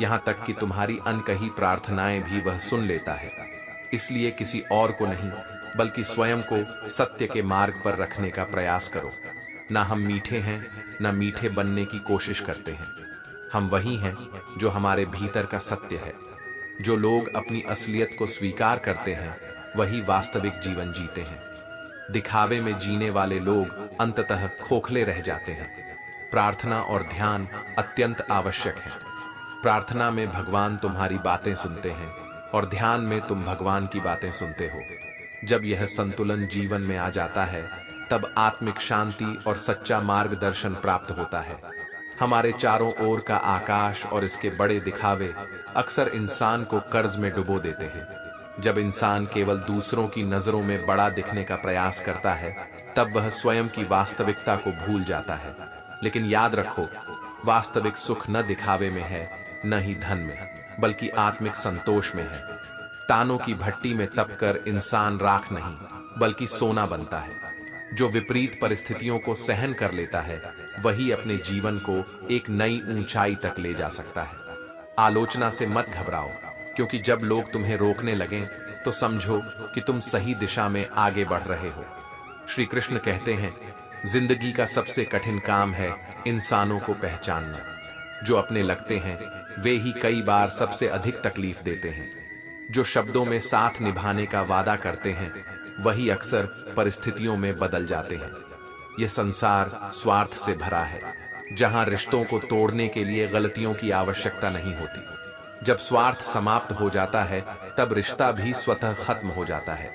यहां तक कि तुम्हारी अनकही प्रार्थनाएं भी वह सुन लेता है। इसलिए किसी और को नहीं, बल्कि स्वयं को सत्य के मार्ग पर रखने का प्रयास करो। ना हम मीठे हैं, ना मीठे बनने की कोशिश करते हैं। हम वही हैं जो हमारे भीतर का सत्य है। जो लोग अपनी असलियत को स्वीकार करते हैं, वही वास्तविक जीवन जीते हैं। दिखावे में जीने वाले लोग अंततः खोखले रह जाते हैं। प्रार्थना और ध्यान अत्यंत आवश्यक है। प्रार्थना में भगवान तुम्हारी बातें सुनते हैं और ध्यान में तुम भगवान की बातें सुनते हो। जब यह संतुलन जीवन में आ जाता है, तब आत्मिक शांति और सच्चा मार्गदर्शन प्राप्त होता है। हमारे चारों ओर का आकाश और इसके बड़े दिखावे अक्सर इंसान को कर्ज में डुबो देते हैं। जब इंसान केवल दूसरों की नजरों में बड़ा दिखने का प्रयास करता है, तब वह स्वयं की वास्तविकता को भूल जाता है। लेकिन याद रखो, वास्तविक सुख न दिखावे में है, न ही धन में, बल्कि आत्मिक संतोष में है। तानों की भट्टी में तपकर इंसान राख नहीं, बल्कि सोना बनता है। जो विपरीत परिस्थितियों को सहन कर लेता है, वही अपने जीवन को एक नई ऊंचाई तक ले जा सकता है। आलोचना से मत घबराओ, क्योंकि जब लोग तुम्हें रोकने लगें, तो समझो कि तुम सही दिशा में आगे बढ़ रहे हो। श्री कृष्ण कहते हैं, जिंदगी का सबसे कठिन काम है इंसानों को पहचानना। जो अपने लगते हैं, वे ही कई बार सबसे अधिक तकलीफ देते हैं। जो शब्दों में साथ निभाने का वादा करते हैं, वही अक्सर परिस्थितियों में बदल जाते हैं। यह संसार स्वार्थ से भरा है, जहां रिश्तों को तोड़ने के लिए गलतियों की आवश्यकता नहीं होती। जब स्वार्थ समाप्त हो जाता है, तब रिश्ता भी स्वतः खत्म हो जाता है।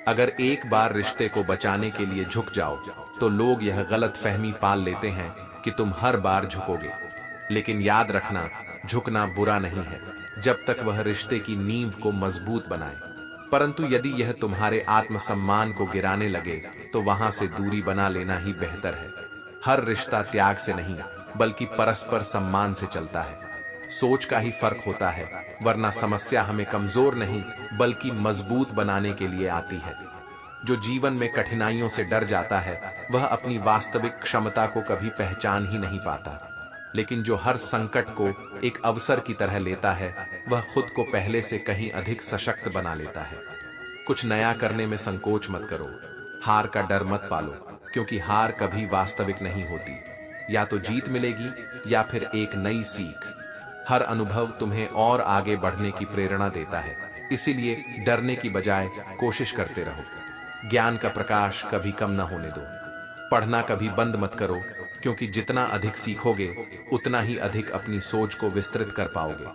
अगर एक बार रिश्ते को बचाने के लिए झुक जाओ तो लोग यह गलत फहमी पाल लेते हैं कि तुम हर बार झुकोगे। लेकिन याद रखना, झुकना बुरा नहीं है जब तक वह रिश्ते की नींव को मजबूत बनाए। परंतु यदि यह तुम्हारे आत्मसम्मान को गिराने लगे तो वहां से दूरी बना लेना ही बेहतर है। हर रिश्ता त्याग से नहीं बल्कि परस्पर सम्मान से चलता है। सोच का ही फर्क होता है, वरना समस्या हमें कमजोर नहीं बल्कि मजबूत बनाने के लिए आती है। जो जीवन में कठिनाइयों से डर जाता है वह अपनी वास्तविक क्षमता को कभी पहचान ही नहीं पाता। लेकिन जो हर संकट को एक अवसर की तरह लेता है वह खुद को पहले से कहीं अधिक सशक्त बना लेता है। कुछ नया करने में संकोच मत करो, हार का डर मत पालो, क्योंकि हार कभी वास्तविक नहीं होती। या तो जीत मिलेगी या फिर एक नई सीख। हर अनुभव तुम्हें और आगे बढ़ने की प्रेरणा देता है, इसीलिए डरने की बजाय कोशिश करते रहो। ज्ञान का प्रकाश कभी कम न होने दो। पढ़ना कभी बंद मत करो, क्योंकि जितना अधिक सीखोगे उतना ही अधिक अपनी सोच को विस्तृत कर पाओगे।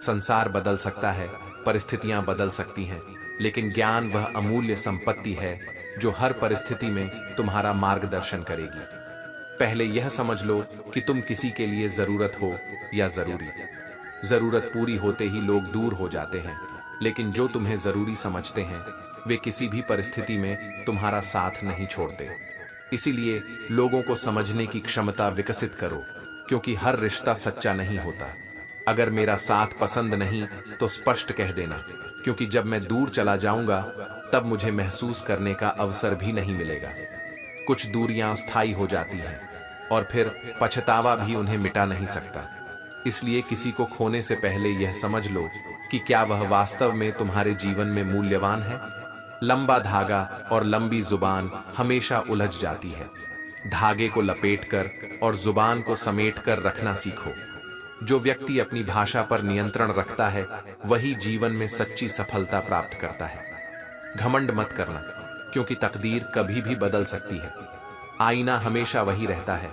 संसार बदल सकता है, परिस्थितियां बदल सकती हैं, लेकिन ज्ञान वह अमूल्य संपत्ति है जो हर परिस्थिति में तुम्हारा मार्गदर्शन करेगी। पहले यह समझ लो कि तुम किसी के लिए जरूरत हो या जरूरी। जरूरत पूरी होते ही लोग दूर हो जाते हैं, लेकिन जो तुम्हें जरूरी समझते हैं वे किसी भी परिस्थिति में तुम्हारा साथ नहीं छोड़ते। इसीलिए लोगों को समझने की क्षमता विकसित करो, क्योंकि हर रिश्ता सच्चा नहीं होता। अगर मेरा साथ पसंद नहीं तो स्पष्ट कह देना, क्योंकि जब मैं दूर चला जाऊंगा तब मुझे महसूस करने का अवसर भी नहीं मिलेगा। कुछ दूरियां स्थायी हो जाती हैं और फिर पछतावा भी उन्हें मिटा नहीं सकता। इसलिए किसी को खोने से पहले यह समझ लो कि क्या वह वास्तव में तुम्हारे जीवन में मूल्यवान है। लंबा धागा और लंबी जुबान हमेशा उलझ जाती है। धागे को लपेटकर और जुबान को समेटकर रखना सीखो। जो व्यक्ति अपनी भाषा पर नियंत्रण रखता है वही जीवन में सच्ची सफलता प्राप्त करता है। घमंड मत करना, क्योंकि तकदीर कभी भी बदल सकती है। आईना हमेशा वही रहता है,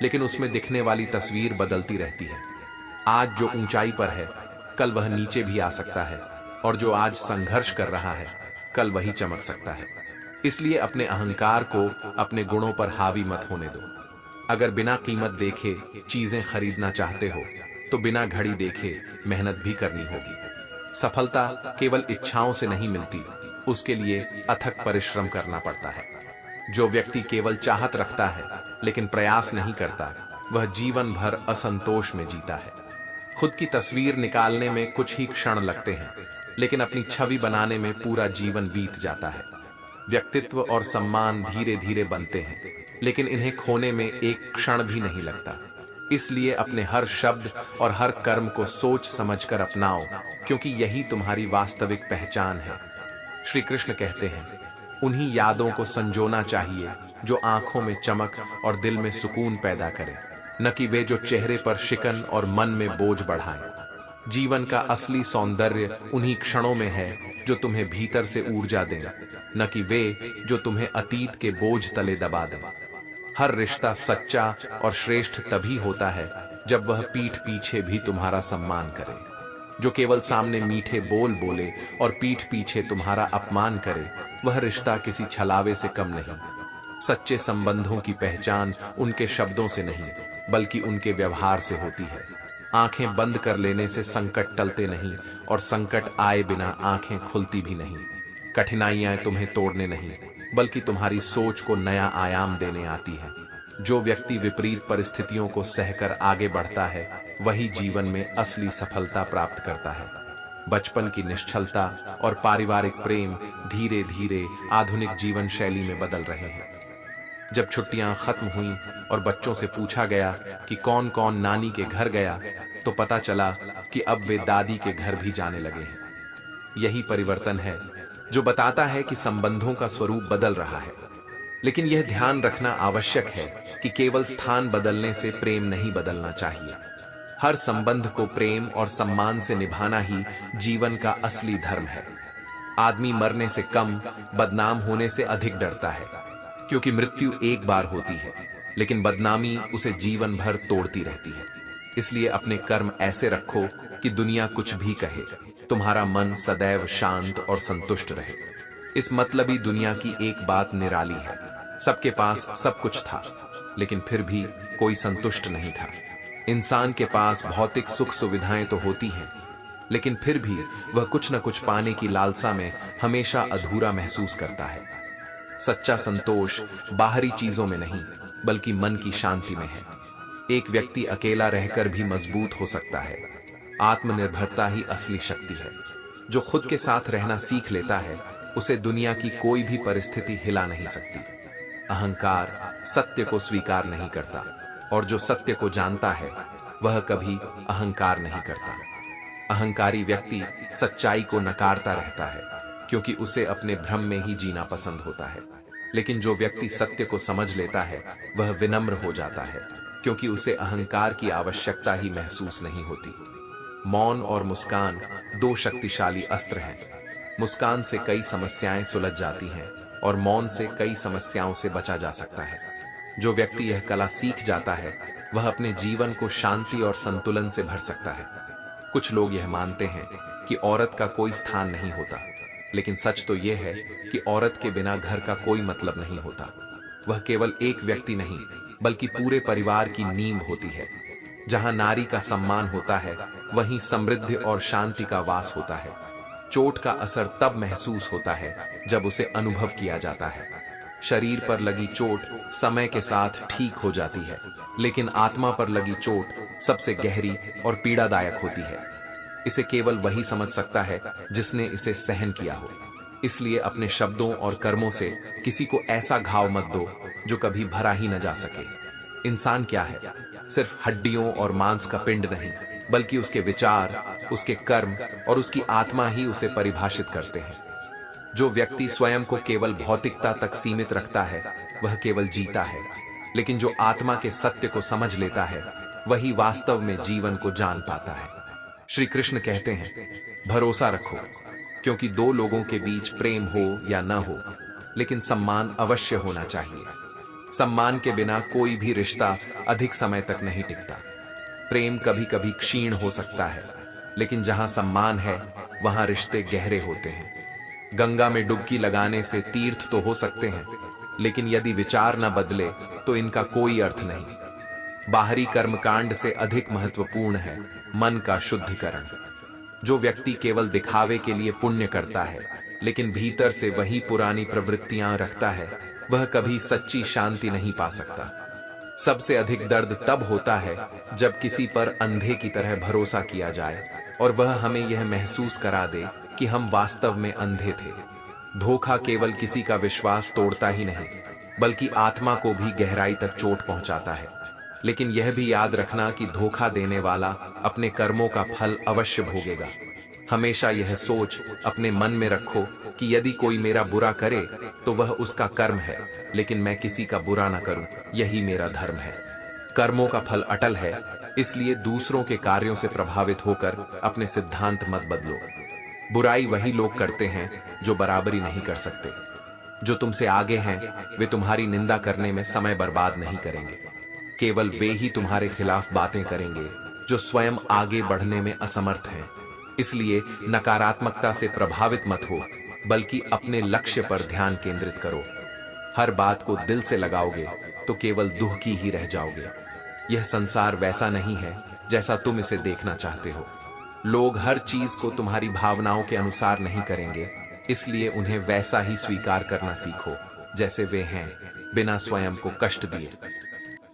लेकिन उसमें दिखने वाली तस्वीर बदलती रहती है। आज जो ऊंचाई पर है कल वह नीचे भी आ सकता है, और जो आज संघर्ष कर रहा है कल वही चमक सकता है। इसलिए अपने अहंकार को अपने गुणों पर हावी मत होने दो। अगर बिना कीमत देखे चीजें खरीदना चाहते हो तो बिना घड़ी देखे मेहनत भी करनी होगी। सफलता केवल इच्छाओं से नहीं मिलती, उसके लिए अथक परिश्रम करना पड़ता है। जो व्यक्ति केवल चाहत रखता है लेकिन प्रयास नहीं करता वह जीवन भर असंतोष में जीता है। खुद की तस्वीर निकालने में कुछ ही क्षण लगते हैं, लेकिन अपनी छवि बनाने में पूरा जीवन बीत जाता है। व्यक्तित्व और सम्मान धीरे धीरे बनते हैं, लेकिन इन्हें खोने में एक क्षण भी नहीं लगता। इसलिए अपने हर शब्द और हर कर्म को सोच समझकर अपनाओ, क्योंकि यही तुम्हारी वास्तविक पहचान है। श्री कृष्ण कहते हैं, उन्हीं यादों को संजोना चाहिए जो आंखों में चमक और दिल में सुकून पैदा करें, न कि वे जो चेहरे पर शिकन और मन में बोझ बढ़ाएं। जीवन का असली सौंदर्य उन्हीं क्षणों में है जो तुम्हें भीतर से ऊर्जा दें, न कि वे जो तुम्हें अतीत के बोझ तले दबा दें। हर रिश्ता सच्चा और श्रेष्ठ तभी होता है जब वह पीठ पीछे भी तुम्हारा सम्मान करे। जो केवल सामने मीठे बोल बोले और पीठ पीछे तुम्हारा अपमान करे वह रिश्ता किसी छलावे से कम नहीं। सच्चे संबंधों की पहचान उनके शब्दों से नहीं बल्कि उनके व्यवहार से होती है। आंखें बंद कर लेने से संकट टलते नहीं, और संकट आए बिना आंखें खुलती भी नहीं। कठिनाइयां तुम्हें तोड़ने नहीं बल्कि तुम्हारी सोच को नया आयाम देने आती है। जो व्यक्ति विपरीत परिस्थितियों को सहकर आगे बढ़ता है वही जीवन में असली सफलता प्राप्त करता है। बचपन की निश्चलता और पारिवारिक प्रेम धीरे धीरे आधुनिक जीवन शैली में बदल रहे हैं। जब छुट्टियां खत्म हुईं और बच्चों से पूछा गया कि कौन कौन नानी के घर गया, तो पता चला कि अब वे दादी के घर भी जाने लगे हैं। यही परिवर्तन है जो बताता है कि संबंधों का स्वरूप बदल रहा है। लेकिन यह ध्यान रखना आवश्यक है कि केवल स्थान बदलने से प्रेम नहीं बदलना चाहिए। हर संबंध को प्रेम और सम्मान से निभाना ही जीवन का असली धर्म है। आदमी मरने से कम, बदनाम होने से अधिक डरता है, क्योंकि मृत्यु एक बार होती है, लेकिन बदनामी उसे जीवन भर तोड़ती रहती है। इसलिए अपने कर्म ऐसे रखो कि दुनिया कुछ भी कहे, तुम्हारा मन सदैव शांत और संतुष्ट रहे। इस मतलबी दुनिया की एक बात निराली है, सबके पास सब कुछ था, लेकिन फिर भी कोई संतुष्ट नहीं था। इंसान के पास भौतिक सुख सुविधाएं तो होती हैं, लेकिन फिर भी वह कुछ न कुछ पाने की लालसा में हमेशा अधूरा महसूस करता है। सच्चा संतोष बाहरी चीजों में नहीं, बल्कि मन की शांति में है। एक व्यक्ति अकेला रहकर भी मजबूत हो सकता है। आत्मनिर्भरता ही असली शक्ति है। जो खुद के साथ रहना सीख लेता है, उसे दुनिया की कोई भी परिस्थिति हिला नहीं सकती। अहंकार सत्य को स्वीकार नहीं करता, और जो सत्य को जानता है वह कभी अहंकार नहीं करता। अहंकारी व्यक्ति सच्चाई को नकारता रहता है, क्योंकि उसे अपने भ्रम में ही जीना पसंद होता है। लेकिन जो व्यक्ति सत्य को समझ लेता है वह विनम्र हो जाता है, क्योंकि उसे अहंकार की आवश्यकता ही महसूस नहीं होती। मौन और मुस्कान दो शक्तिशाली अस्त्र हैं। मुस्कान से कई समस्याएं सुलझ जाती हैं, और मौन से कई समस्याओं से बचा जा सकता है। जो व्यक्ति यह कला सीख जाता है वह अपने जीवन को शांति और संतुलन से भर सकता है। कुछ लोग यह मानते हैं कि औरत का कोई स्थान नहीं होता, लेकिन सच तो यह है कि औरत के बिना घर का कोई मतलब नहीं होता। वह केवल एक व्यक्ति नहीं, बल्कि पूरे परिवार की नींव होती है। जहां नारी का सम्मान होता है, वहीं समृद्धि और शांति का वास होता है। चोट का असर तब महसूस होता है जब उसे अनुभव किया जाता है। शरीर पर लगी चोट समय के साथ ठीक हो जाती है, लेकिन आत्मा पर लगी चोट सबसे गहरी और पीड़ादायक होती है। इसे केवल वही समझ सकता है जिसने इसे सहन किया हो। इसलिए अपने शब्दों और कर्मों से किसी को ऐसा घाव मत दो जो कभी भरा ही न जा सके। इंसान क्या है? सिर्फ हड्डियों और मांस का पिंड नहीं, बल्कि उसके विचार, उसके कर्म और उसकी आत्मा ही उसे परिभाषित करते हैं। जो व्यक्ति स्वयं को केवल भौतिकता तक सीमित रखता है वह केवल जीता है, लेकिन जो आत्मा के सत्य को समझ लेता है वही वास्तव में जीवन को जान पाता है। श्री कृष्ण कहते हैं, भरोसा रखो, क्योंकि दो लोगों के बीच प्रेम हो या न हो, लेकिन सम्मान अवश्य होना चाहिए। सम्मान के बिना कोई भी रिश्ता अधिक समय तक नहीं टिकता। प्रेम कभी कभी क्षीण हो सकता है, लेकिन जहां सम्मान है वहां रिश्ते गहरे होते हैं। गंगा में डुबकी लगाने से तीर्थ तो हो सकते हैं, लेकिन यदि विचार न बदले तो इनका कोई अर्थ नहीं। बाहरी कर्मकांड से अधिक महत्वपूर्ण है मन का शुद्धिकरण। जो व्यक्ति केवल दिखावे के लिए पुण्य करता है, लेकिन भीतर से वही पुरानी प्रवृत्तियां रखता है, वह कभी सच्ची शांति नहीं पा सकता। सबसे अधिक दर्द तब होता है जब किसी पर अंधे की तरह भरोसा किया जाए और वह हमें यह महसूस करा दे कि हम वास्तव में अंधे थे। धोखा केवल किसी का विश्वास तोड़ता ही नहीं, बल्कि आत्मा को भी गहराई तक चोट पहुंचाता है। लेकिन यह भी याद रखना कि धोखा देने वाला अपने कर्मों का फल अवश्य भोगेगा। हमेशा यह सोच अपने मन में रखो कि यदि कोई मेरा बुरा करे तो वह उसका कर्म है, लेकिन मैं किसी का बुरा ना करूं, यही मेरा धर्म है। कर्मों का फल अटल है, इसलिए दूसरों के कार्यों से प्रभावित होकर अपने सिद्धांत मत बदलो। बुराई वही लोग करते हैं जो बराबरी नहीं कर सकते। जो तुमसे आगे हैं वे तुम्हारी निंदा करने में समय बर्बाद नहीं करेंगे। केवल वे ही तुम्हारे खिलाफ बातें करेंगे जो स्वयं आगे बढ़ने में असमर्थ हैं। इसलिए नकारात्मकता से प्रभावित मत हो, बल्कि अपने लक्ष्य पर ध्यान केंद्रित करो। हर बात को दिल से लगाओगे तो केवल दुखी ही रह जाओगे। यह संसार वैसा नहीं है जैसा तुम इसे देखना चाहते हो। लोग हर चीज को तुम्हारी भावनाओं के अनुसार नहीं करेंगे, इसलिए उन्हें वैसा ही स्वीकार करना सीखो जैसे वे हैं, बिना स्वयं को कष्ट दिए।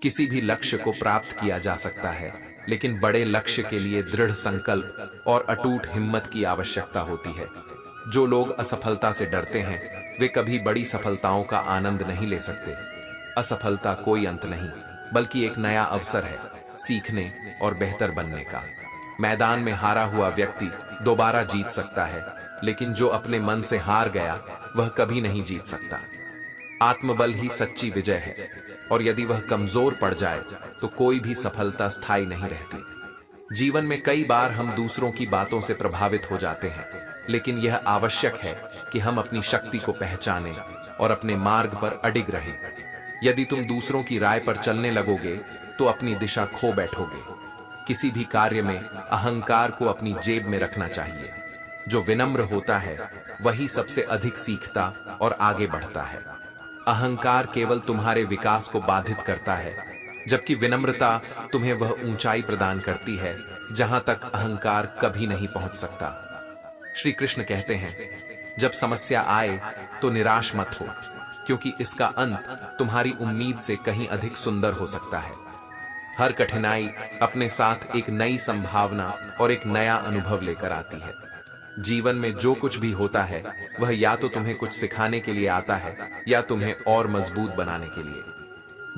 किसी भी लक्ष्य को प्राप्त किया जा सकता है, लेकिन बड़े लक्ष्य के लिए दृढ़ संकल्प और अटूट हिम्मत की आवश्यकता होती है। जो लोग असफलता से डरते हैं वे कभी बड़ी सफलताओं का आनंद नहीं ले सकते। असफलता कोई अंत नहीं, बल्कि एक नया अवसर है सीखने और बेहतर बनने का। मैदान में हारा हुआ व्यक्ति दोबारा जीत सकता है, लेकिन जो अपने मन से हार गया वह कभी नहीं जीत सकता। आत्मबल ही सच्ची विजय है, और यदि वह कमजोर पड़ जाए तो कोई भी सफलता स्थायी नहीं रहती। जीवन में कई बार हम दूसरों की बातों से प्रभावित हो जाते हैं, लेकिन यह आवश्यक है कि हम अपनी शक्ति को पहचानें और अपने मार्ग पर अडिग रहें। यदि तुम दूसरों की राय पर चलने लगोगे तो अपनी दिशा खो बैठोगे। किसी भी कार्य में अहंकार को अपनी जेब में रखना चाहिए। जो विनम्र होता है वही सबसे अधिक सीखता और आगे बढ़ता है। अहंकार केवल तुम्हारे विकास को बाधित करता है, जबकि विनम्रता तुम्हें वह ऊंचाई प्रदान करती है जहां तक अहंकार कभी नहीं पहुंच सकता। श्री कृष्ण कहते हैं, जब समस्या आए तो निराश मत हो, क्योंकि इसका अंत तुम्हारी उम्मीद से कहीं अधिक सुंदर हो सकता है। हर कठिनाई अपने साथ एक नई संभावना और एक नया अनुभव लेकर आती है। जीवन में जो कुछ भी होता है वह या तो तुम्हें कुछ सिखाने के लिए आता है या तुम्हें और मजबूत बनाने के लिए।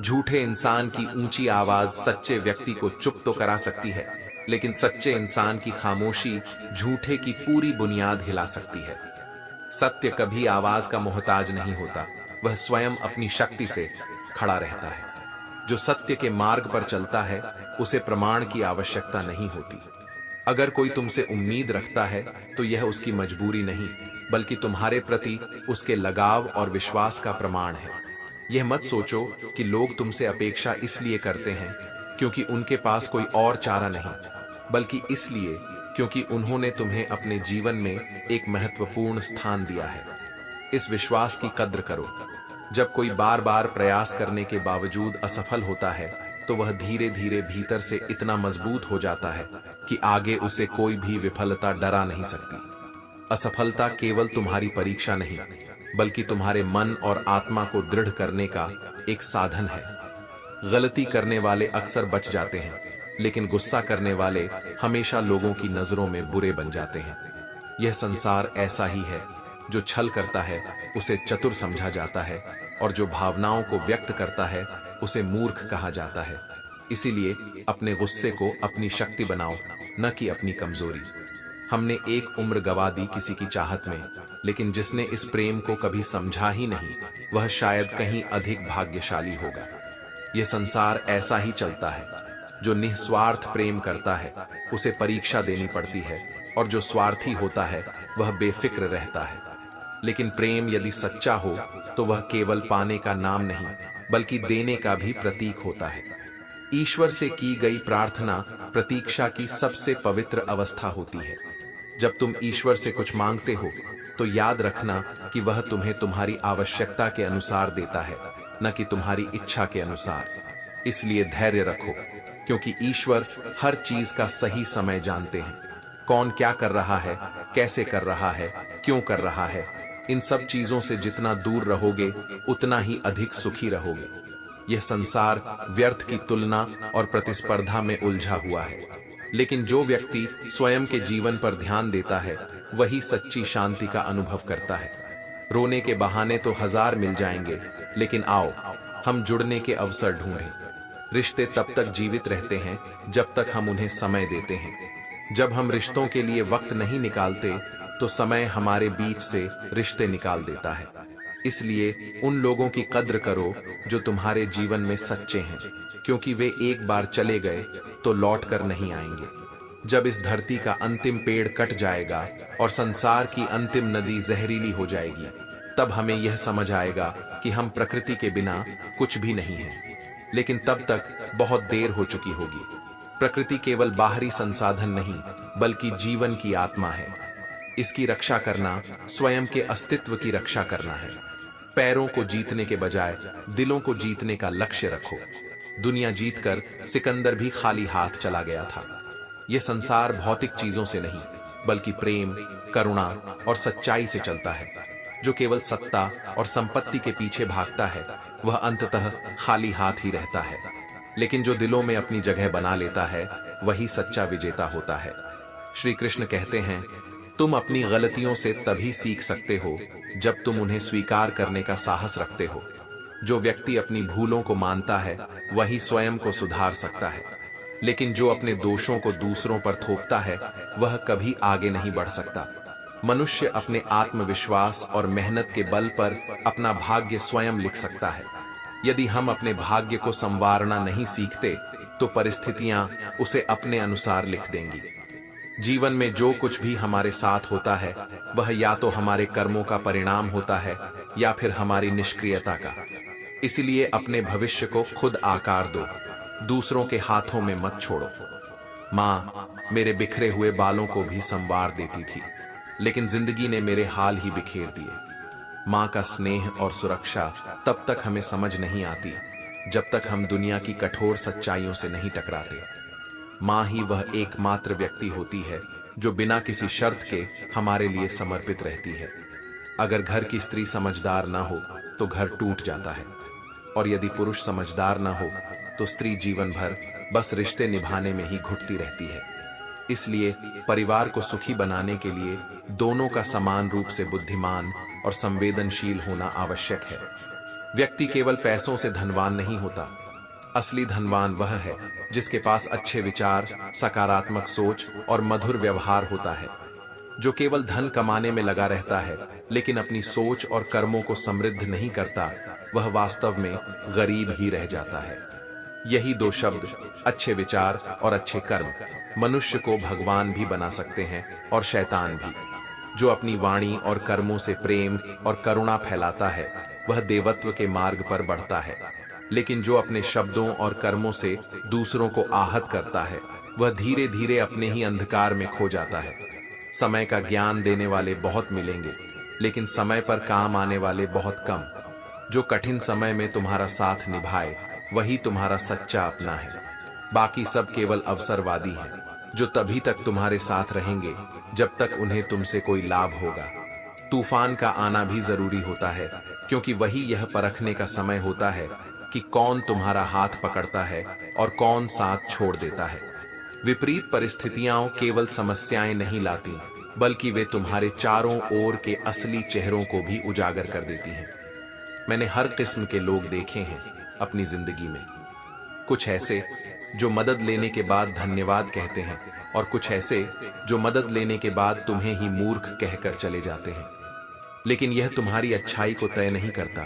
झूठे इंसान की ऊंची आवाज सच्चे व्यक्ति को चुप तो करा सकती है, लेकिन सच्चे इंसान की खामोशी झूठे की पूरी बुनियाद हिला सकती है। सत्य कभी आवाज का मोहताज नहीं होता, वह स्वयं अपनी शक्ति से खड़ा रहता है। जो सत्य के मार्ग पर चलता है उसे प्रमाण की आवश्यकता नहीं होती। अगर कोई तुमसे उम्मीद रखता है तो यह उसकी मजबूरी नहीं, बल्कि तुम्हारे प्रति उसके लगाव और विश्वास का प्रमाण है। यह मत सोचो कि लोग तुमसे अपेक्षा इसलिए करते हैं क्योंकि उनके पास कोई और चारा नहीं, बल्कि इसलिए क्योंकि उन्होंने तुम्हें अपने जीवन में एक महत्वपूर्ण स्थान दिया है। इस विश्वास की कद्र करो। जब कोई बार बार प्रयास करने के बावजूद असफल होता है तो वह धीरे धीरे भीतर से इतना मजबूत हो जाता है कि आगे उसे कोई भी विफलता डरा नहीं सकती। असफलता केवल तुम्हारी परीक्षा नहीं, बल्कि तुम्हारे मन और आत्मा को दृढ़ करने का एक साधन है। गलती करने वाले अक्सर बच जाते हैं, लेकिन गुस्सा करने वाले हमेशा लोगों की नजरों में बुरे बन जाते हैं। यह संसार ऐसा ही है, जो छल करता है उसे चतुर समझा जाता है और जो भावनाओं को व्यक्त करता है उसे मूर्ख कहा जाता है। इसीलिए अपने गुस्से को अपनी शक्ति बनाओ, न कि अपनी कमजोरी। हमने एक उम्र गवा दी किसी की चाहत में, लेकिन जिसने इस प्रेम को कभी समझा ही नहीं वह शायद कहीं अधिक भाग्यशाली होगा। यह संसार ऐसा ही चलता है। जो निस्वार्थ प्रेम करता है उसे परीक्षा देनी पड़ती है, और जो स्वार्थी होता है वह बेफिक्र रहता है। लेकिन प्रेम यदि सच्चा हो तो वह केवल पाने का नाम नहीं, बल्कि देने का भी प्रतीक होता है। ईश्वर से की गई प्रार्थना प्रतीक्षा की सबसे पवित्र अवस्था होती है। जब तुम ईश्वर से कुछ मांगते हो तो याद रखना कि वह तुम्हें तुम्हारी आवश्यकता के अनुसार देता है, न कि तुम्हारी इच्छा के अनुसार। इसलिए धैर्य रखो, क्योंकि ईश्वर हर चीज का सही समय जानते हैं। कौन क्या कर रहा है, कैसे कर रहा है, क्यों कर रहा है, इन सब चीजों से जितना दूर रहोगे उतना ही अधिक सुखी रहोगे। यह संसार व्यर्थ की तुलना और प्रतिस्पर्धा में उलझा हुआ है, लेकिन जो व्यक्ति स्वयं के जीवन पर ध्यान देता है वही सच्ची शांति का अनुभव करता है। रोने के बहाने तो हजार मिल जाएंगे, लेकिन आओ हम जुड़ने के अवसर ढूंढें। रिश्ते तब तक जीवित रहते हैं जब तक हम उन्हें समय देते हैं। जब हम रिश्तों के लिए वक्त नहीं निकालते तो समय हमारे बीच से रिश्ते निकाल देता है। इसलिए उन लोगों की कद्र करो जो तुम्हारे जीवन में सच्चे हैं, क्योंकि वे एक बार चले गए तो लौट कर नहीं आएंगे। जब इस धरती का अंतिम पेड़ कट जाएगा और संसार की अंतिम नदी जहरीली हो जाएगी, तब हमें यह समझ आएगा कि हम प्रकृति के बिना कुछ भी नहीं हैं। लेकिन तब तक बहुत देर हो चुकी होगी। प्रकृति केवल बाहरी संसाधन नहीं, बल्कि जीवन की आत्मा है। इसकी रक्षा करना स्वयं के अस्तित्व की रक्षा करना है। पैरों को जीतने के बजाय दिलों को जीतने का लक्ष्य रखो। दुनिया जीतकर सिकंदर भी खाली हाथ चला गया था। यह संसार भौतिक चीजों से नहीं, बल्कि प्रेम, करुणा और सच्चाई से चलता है। जो केवल सत्ता और संपत्ति के पीछे भागता है वह अंततः खाली हाथ ही रहता है। लेकिन जो दिलों में अपनी जगह बना लेता है वही सच्चा विजेता होता है। श्री कृष्ण कहते हैं, तुम अपनी गलतियों से तभी सीख सकते हो जब तुम उन्हें स्वीकार करने का साहस रखते हो। जो व्यक्ति अपनी भूलों को मानता है वही स्वयं को सुधार सकता है, लेकिन जो अपने दोषों को दूसरों पर थोपता है वह कभी आगे नहीं बढ़ सकता। मनुष्य अपने आत्मविश्वास और मेहनत के बल पर अपना भाग्य स्वयं लिख सकता है। यदि हम अपने भाग्य को संवारना नहीं सीखते तो परिस्थितियां उसे अपने अनुसार लिख देंगी। जीवन में जो कुछ भी हमारे साथ होता है वह या तो हमारे कर्मों का परिणाम होता है या फिर हमारी निष्क्रियता का। इसलिए अपने भविष्य को खुद आकार दो, दूसरों के हाथों में मत छोड़ो। माँ मेरे बिखरे हुए बालों को भी संवार देती थी। लेकिन जिंदगी ने मेरे हाल ही बिखेर दिए। माँ का स्नेह और सुरक्षा तब तक हमें समझ नहीं आती जब तक हम दुनिया की कठोर सच्चाइयों से नहीं टकराते। माँ ही वह एकमात्र व्यक्ति होती है जो बिना किसी शर्त के हमारे लिए समर्पित रहती है। अगर घर की स्त्री समझदार ना हो तो घर टूट जाता है, और यदि पुरुष समझदार ना हो तो स्त्री जीवन भर बस रिश्ते निभाने में ही घुटती रहती है। इसलिए परिवार को सुखी बनाने के लिए दोनों का समान रूप से बुद्धिमान और संवेदनशील होना आवश्यक है। व्यक्ति केवल पैसों से धनवान नहीं होता। असली धनवान वह है जिसके पास अच्छे विचार, सकारात्मक सोच और मधुर व्यवहार होता है। जो केवल धन कमाने में लगा रहता है लेकिन अपनी सोच और कर्मों को समृद्ध नहीं करता, वह वास्तव में गरीब ही रह जाता है। यही दो शब्द, अच्छे विचार और अच्छे कर्म, मनुष्य को भगवान भी बना सकते हैं और शैतान भी। जो अपनी वाणी और कर्मों से प्रेम और करुणा फैलाता है वह देवत्व के मार्ग पर बढ़ता है, लेकिन जो अपने शब्दों और कर्मों से दूसरों को आहत करता है वह धीरे धीरे अपने ही अंधकार में खो जाता है। समय का ज्ञान देने वाले बहुत मिलेंगे, लेकिन समय पर काम आने वाले बहुत कम। जो कठिन समय में तुम्हारा साथ निभाए वही तुम्हारा सच्चा अपना है। बाकी सब केवल अवसरवादी हैं, जो तभी तक तुम्हारे साथ रहेंगे जब तक उन्हें तुमसे कोई लाभ होगा। तूफान का आना भी जरूरी होता है, क्योंकि वही यह परखने का समय होता है कि कौन तुम्हारा हाथ पकड़ता है और कौन साथ छोड़ देता है। विपरीत परिस्थितियां केवल समस्याएं नहीं लाती, बल्कि वे तुम्हारे चारों ओर के असली चेहरों को भी उजागर कर देती हैं। मैंने हर किस्म के लोग देखे हैं अपनी जिंदगी में। कुछ ऐसे जो मदद लेने के बाद धन्यवाद कहते हैं, और कुछ ऐसे जो मदद लेने के बाद तुम्हें ही मूर्ख कहकर चले जाते हैं। लेकिन यह तुम्हारी अच्छाई को तय नहीं करता,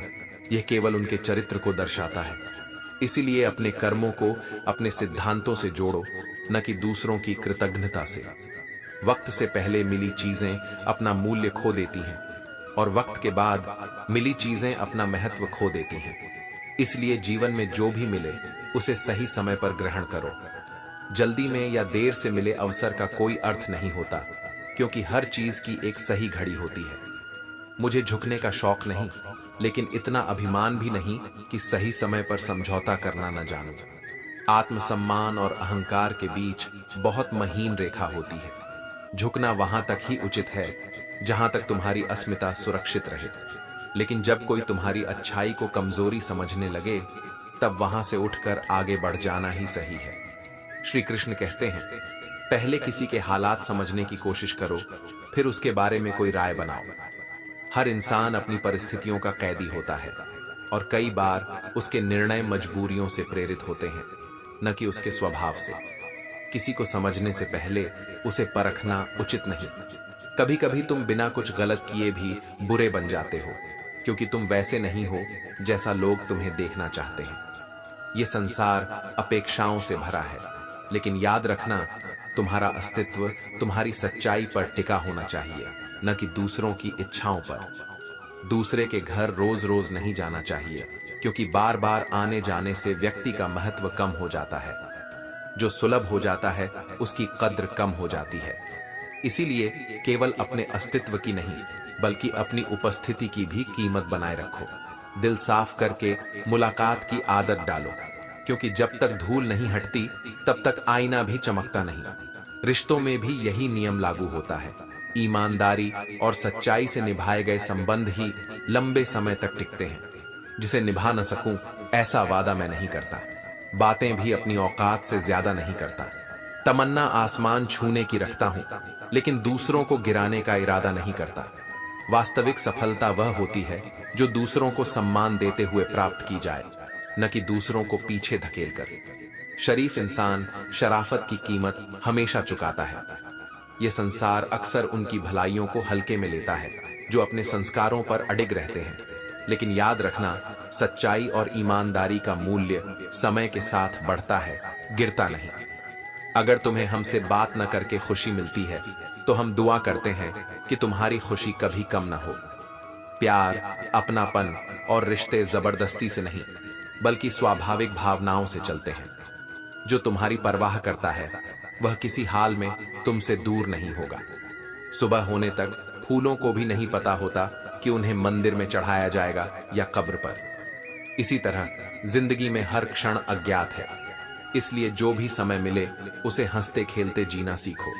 यह केवल उनके चरित्र को दर्शाता है। इसीलिए अपने कर्मों को अपने सिद्धांतों से जोड़ो, न कि दूसरों की कृतज्ञता से। वक्त से पहले मिली चीजें अपना मूल्य खो देती हैं, और वक्त के बाद मिली चीजें अपना महत्व खो देती हैं। इसलिए जीवन में जो भी मिले उसे सही समय पर ग्रहण करो। जल्दी में या देर से मिले अवसर का कोई अर्थ नहीं होता, क्योंकि हर चीज की एक सही घड़ी होती है। मुझे झुकने का शौक नहीं, लेकिन इतना अभिमान भी नहीं कि सही समय पर समझौता करना न जानूं। आत्मसम्मान और अहंकार के बीच बहुत महीन रेखा होती है। झुकना वहां तक ही उचित है जहां तक तुम्हारी अस्मिता सुरक्षित रहे, लेकिन जब कोई तुम्हारी अच्छाई को कमजोरी समझने लगे तब वहां से उठकर आगे बढ़ जाना ही सही है। श्री कृष्ण कहते हैं, पहले किसी के हालात समझने की कोशिश करो, फिर उसके बारे में कोई राय बनाओ। हर इंसान अपनी परिस्थितियों का कैदी होता है, और कई बार उसके निर्णय मजबूरियों से प्रेरित होते हैं, न कि उसके स्वभाव से। किसी को समझने से पहले उसे परखना उचित नहीं। कभी कभी तुम बिना कुछ गलत किए भी बुरे बन जाते हो, क्योंकि तुम वैसे नहीं हो जैसा लोग तुम्हें देखना चाहते हैं। ये संसार अपेक्षाओं से भरा है, लेकिन याद रखना, तुम्हारा अस्तित्व तुम्हारी सच्चाई पर टिका होना चाहिए, न कि दूसरों की इच्छाओं पर। दूसरे के घर रोज रोज नहीं जाना चाहिए, क्योंकि बार बार आने जाने से व्यक्ति का महत्व कम हो जाता है। जो सुलभ हो जाता है उसकी कद्र कम हो जाती है। इसीलिए केवल अपने अस्तित्व की नहीं, बल्कि अपनी उपस्थिति की भी कीमत बनाए रखो। दिल साफ करके मुलाकात की आदत डालो, क्योंकि जब तक धूल नहीं हटती तब तक आईना भी चमकता नहीं। रिश्तों में भी यही नियम लागू होता है। ईमानदारी और सच्चाई से निभाए गए संबंध ही लंबे समय तक टिकते हैं। जिसे निभा न सकूं ऐसा वादा मैं नहीं करता। बातें भी अपनी औकात से ज्यादा नहीं करता। तमन्ना आसमान छूने की रखता हूं, लेकिन दूसरों को गिराने का इरादा नहीं करता। वास्तविक सफलता वह होती है जो दूसरों को सम्मान देते हुए प्राप्त की जाए, न कि दूसरों को पीछे धकेल कर। शरीफ इंसान शराफत की कीमत हमेशा चुकाता है। यह संसार अक्सर उनकी भलाइयों को हल्के में लेता है जो अपने संस्कारों पर अडिग रहते हैं। लेकिन याद रखना, सच्चाई और ईमानदारी का मूल्य समय के साथ बढ़ता है, गिरता नहीं। अगर तुम्हें हमसे बात न करके खुशी मिलती है तो हम दुआ करते हैं कि तुम्हारी खुशी कभी कम न हो। प्यार, अपनापन और रिश्ते जबरदस्ती से नहीं, बल्कि स्वाभाविक भावनाओं से चलते हैं। जो तुम्हारी परवाह करता है वह किसी हाल में तुमसे दूर नहीं होगा। सुबह होने तक फूलों को भी नहीं पता होता कि उन्हें मंदिर में चढ़ाया जाएगा या कब्र पर। इसी तरह जिंदगी में हर क्षण अज्ञात है, इसलिए जो भी समय मिले उसे हंसते खेलते जीना सीखो,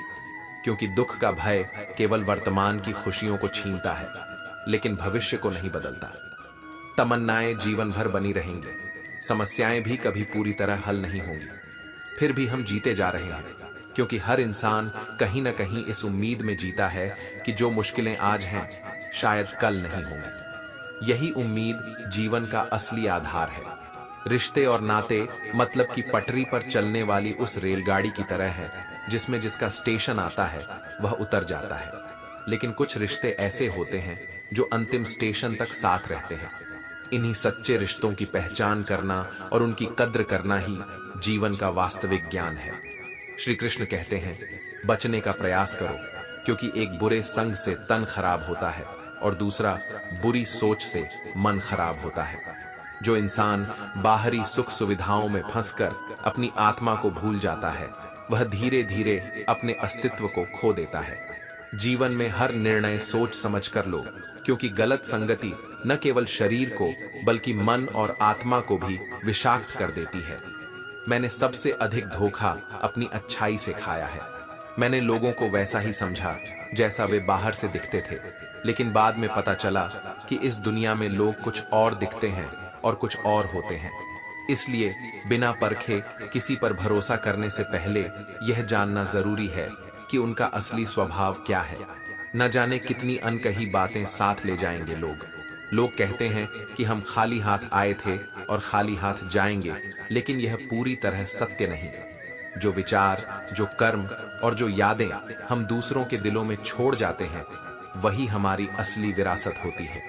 क्योंकि दुख का भय केवल वर्तमान की खुशियों को छीनता है, लेकिन भविष्य को नहीं बदलता। तमन्नाएं जीवन भर बनी रहेंगी, समस्याएं भी कभी पूरी तरह हल नहीं होंगी, फिर भी हम जीते जा रहे हैं, क्योंकि हर इंसान कहीं न कहीं इस उम्मीद में जीता है कि जो मुश्किलें आज हैं शायद कल नहीं होंगी। यही उम्मीद जीवन का असली आधार है। रिश्ते और नाते मतलब कि पटरी पर चलने वाली उस रेलगाड़ी की तरह है, जिसमें जिसका स्टेशन आता है वह उतर जाता है, लेकिन कुछ रिश्ते ऐसे होते हैं जो अंतिम स्टेशन तक साथ रहते हैं। इन्हीं सच्चे रिश्तों की पहचान करना और उनकी कद्र करना ही जीवन का वास्तविक ज्ञान है। श्री कृष्ण कहते हैं, बचने का प्रयास करो, क्योंकि एक बुरे संग से तन खराब होता है और दूसरा बुरी सोच से मन खराब होता है। जो इंसान बाहरी सुख सुविधाओं में फंसकर अपनी आत्मा को भूल जाता है, वह धीरे धीरे अपने अस्तित्व को खो देता है। जीवन में हर निर्णय सोच समझ कर लो, क्योंकि गलत संगति न केवल शरीर को बल्कि मन और आत्मा को भी विषाक्त कर देती है। मैंने सबसे अधिक धोखा अपनी अच्छाई से खाया है। मैंने लोगों को वैसा ही समझा जैसा वे बाहर से दिखते थे, लेकिन बाद में पता चला कि इस दुनिया में लोग कुछ और दिखते हैं और कुछ और होते हैं। इसलिए बिना परखे किसी पर भरोसा करने से पहले यह जानना जरूरी है कि उनका असली स्वभाव क्या है। न जाने कितनी अनकही बातें साथ ले जाएंगे लोग कहते हैं कि हम खाली हाथ आए थे और खाली हाथ जाएंगे, लेकिन यह पूरी तरह सत्य नहीं। जो विचार, जो कर्म और जो यादें हम दूसरों के दिलों में छोड़ जाते हैं, वही हमारी असली विरासत होती है।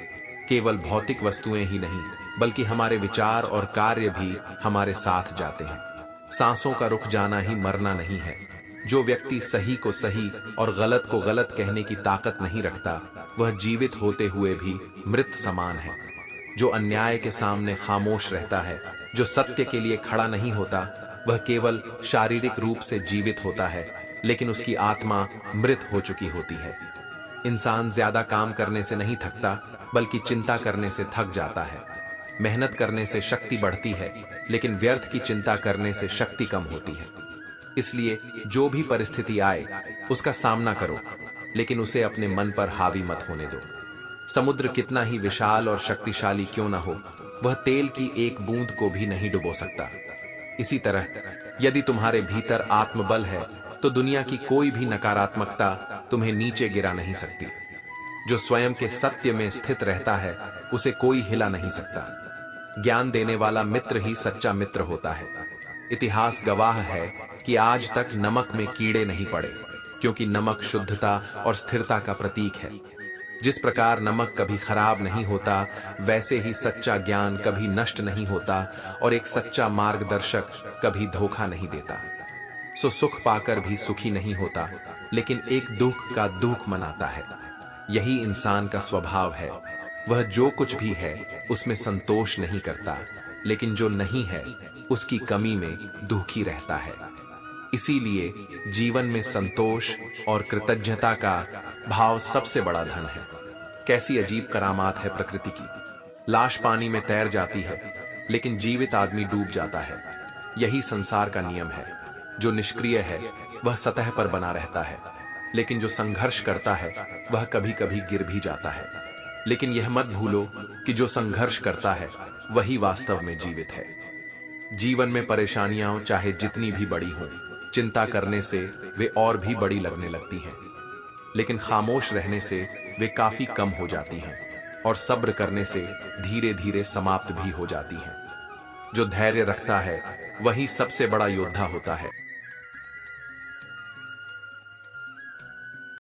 केवल भौतिक वस्तुएं ही नहीं, बल्कि हमारे विचार और कार्य भी हमारे साथ जाते हैं। सांसों का रुक जाना ही मरना नहीं है। जो व्यक्ति सही को सही और गलत को गलत कहने की ताकत नहीं रखता, वह जीवित होते हुए भी मृत समान है। जो अन्याय के सामने खामोश रहता है, जो सत्य के लिए खड़ा नहीं होता, वह केवल शारीरिक रूप से जीवित होता है, लेकिन उसकी आत्मा मृत हो चुकी होती है। इंसान ज्यादा काम करने से नहीं थकता, बल्कि चिंता करने से थक जाता है। मेहनत करने से शक्ति बढ़ती है, लेकिन व्यर्थ की चिंता करने से शक्ति कम होती है। इसलिए जो भी परिस्थिति आए, उसका सामना करो, लेकिन उसे अपने मन पर हावी मत होने दो। समुद्र कितना ही विशाल और शक्तिशाली क्यों न हो, वह तेल की एक बूंद को भी नहीं डुबो सकता। इसी तरह यदि तुम्हारे भीतर आत्मबल है, तो दुनिया की कोई भी नकारात्मकता तुम्हें नीचे गिरा नहीं सकती। जो स्वयं के सत्य में स्थित रहता है, उसे कोई हिला नहीं सकता। ज्ञान देने वाला मित्र ही सच्चा मित्र होता है। इतिहास गवाह है कि आज तक नमक में कीड़े नहीं पड़े, क्योंकि नमक शुद्धता और स्थिरता का प्रतीक है। जिस प्रकार नमक कभी खराब नहीं होता, वैसे ही सच्चा ज्ञान कभी नष्ट नहीं होता और एक सच्चा मार्गदर्शक कभी धोखा नहीं देता। सो सुख पाकर भी सुखी नहीं होता, लेकिन एक दुख का दुख मनाता है। यही इंसान का स्वभाव है। वह जो कुछ भी है उसमें संतोष नहीं करता, लेकिन जो नहीं है उसकी कमी में दुखी रहता है। इसीलिए जीवन में संतोष और कृतज्ञता का भाव सबसे बड़ा धन है। कैसी अजीब करामात है प्रकृति की। लाश पानी में तैर जाती है, लेकिन जीवित आदमी डूब जाता है। यही संसार का नियम है। जो निष्क्रिय है वह सतह पर बना रहता है, लेकिन जो संघर्ष करता है वह कभी कभी गिर भी जाता है। लेकिन यह मत भूलो कि जो संघर्ष करता है वही वास्तव में जीवित है। जीवन में परेशानियां चाहे जितनी भी बड़ी हों, चिंता करने से वे और भी बड़ी लगने लगती हैं, लेकिन खामोश रहने से वे काफी कम हो जाती हैं और सब्र करने से धीरे धीरे समाप्त भी हो जाती हैं। जो धैर्य रखता है वही सबसे बड़ा योद्धा होता है।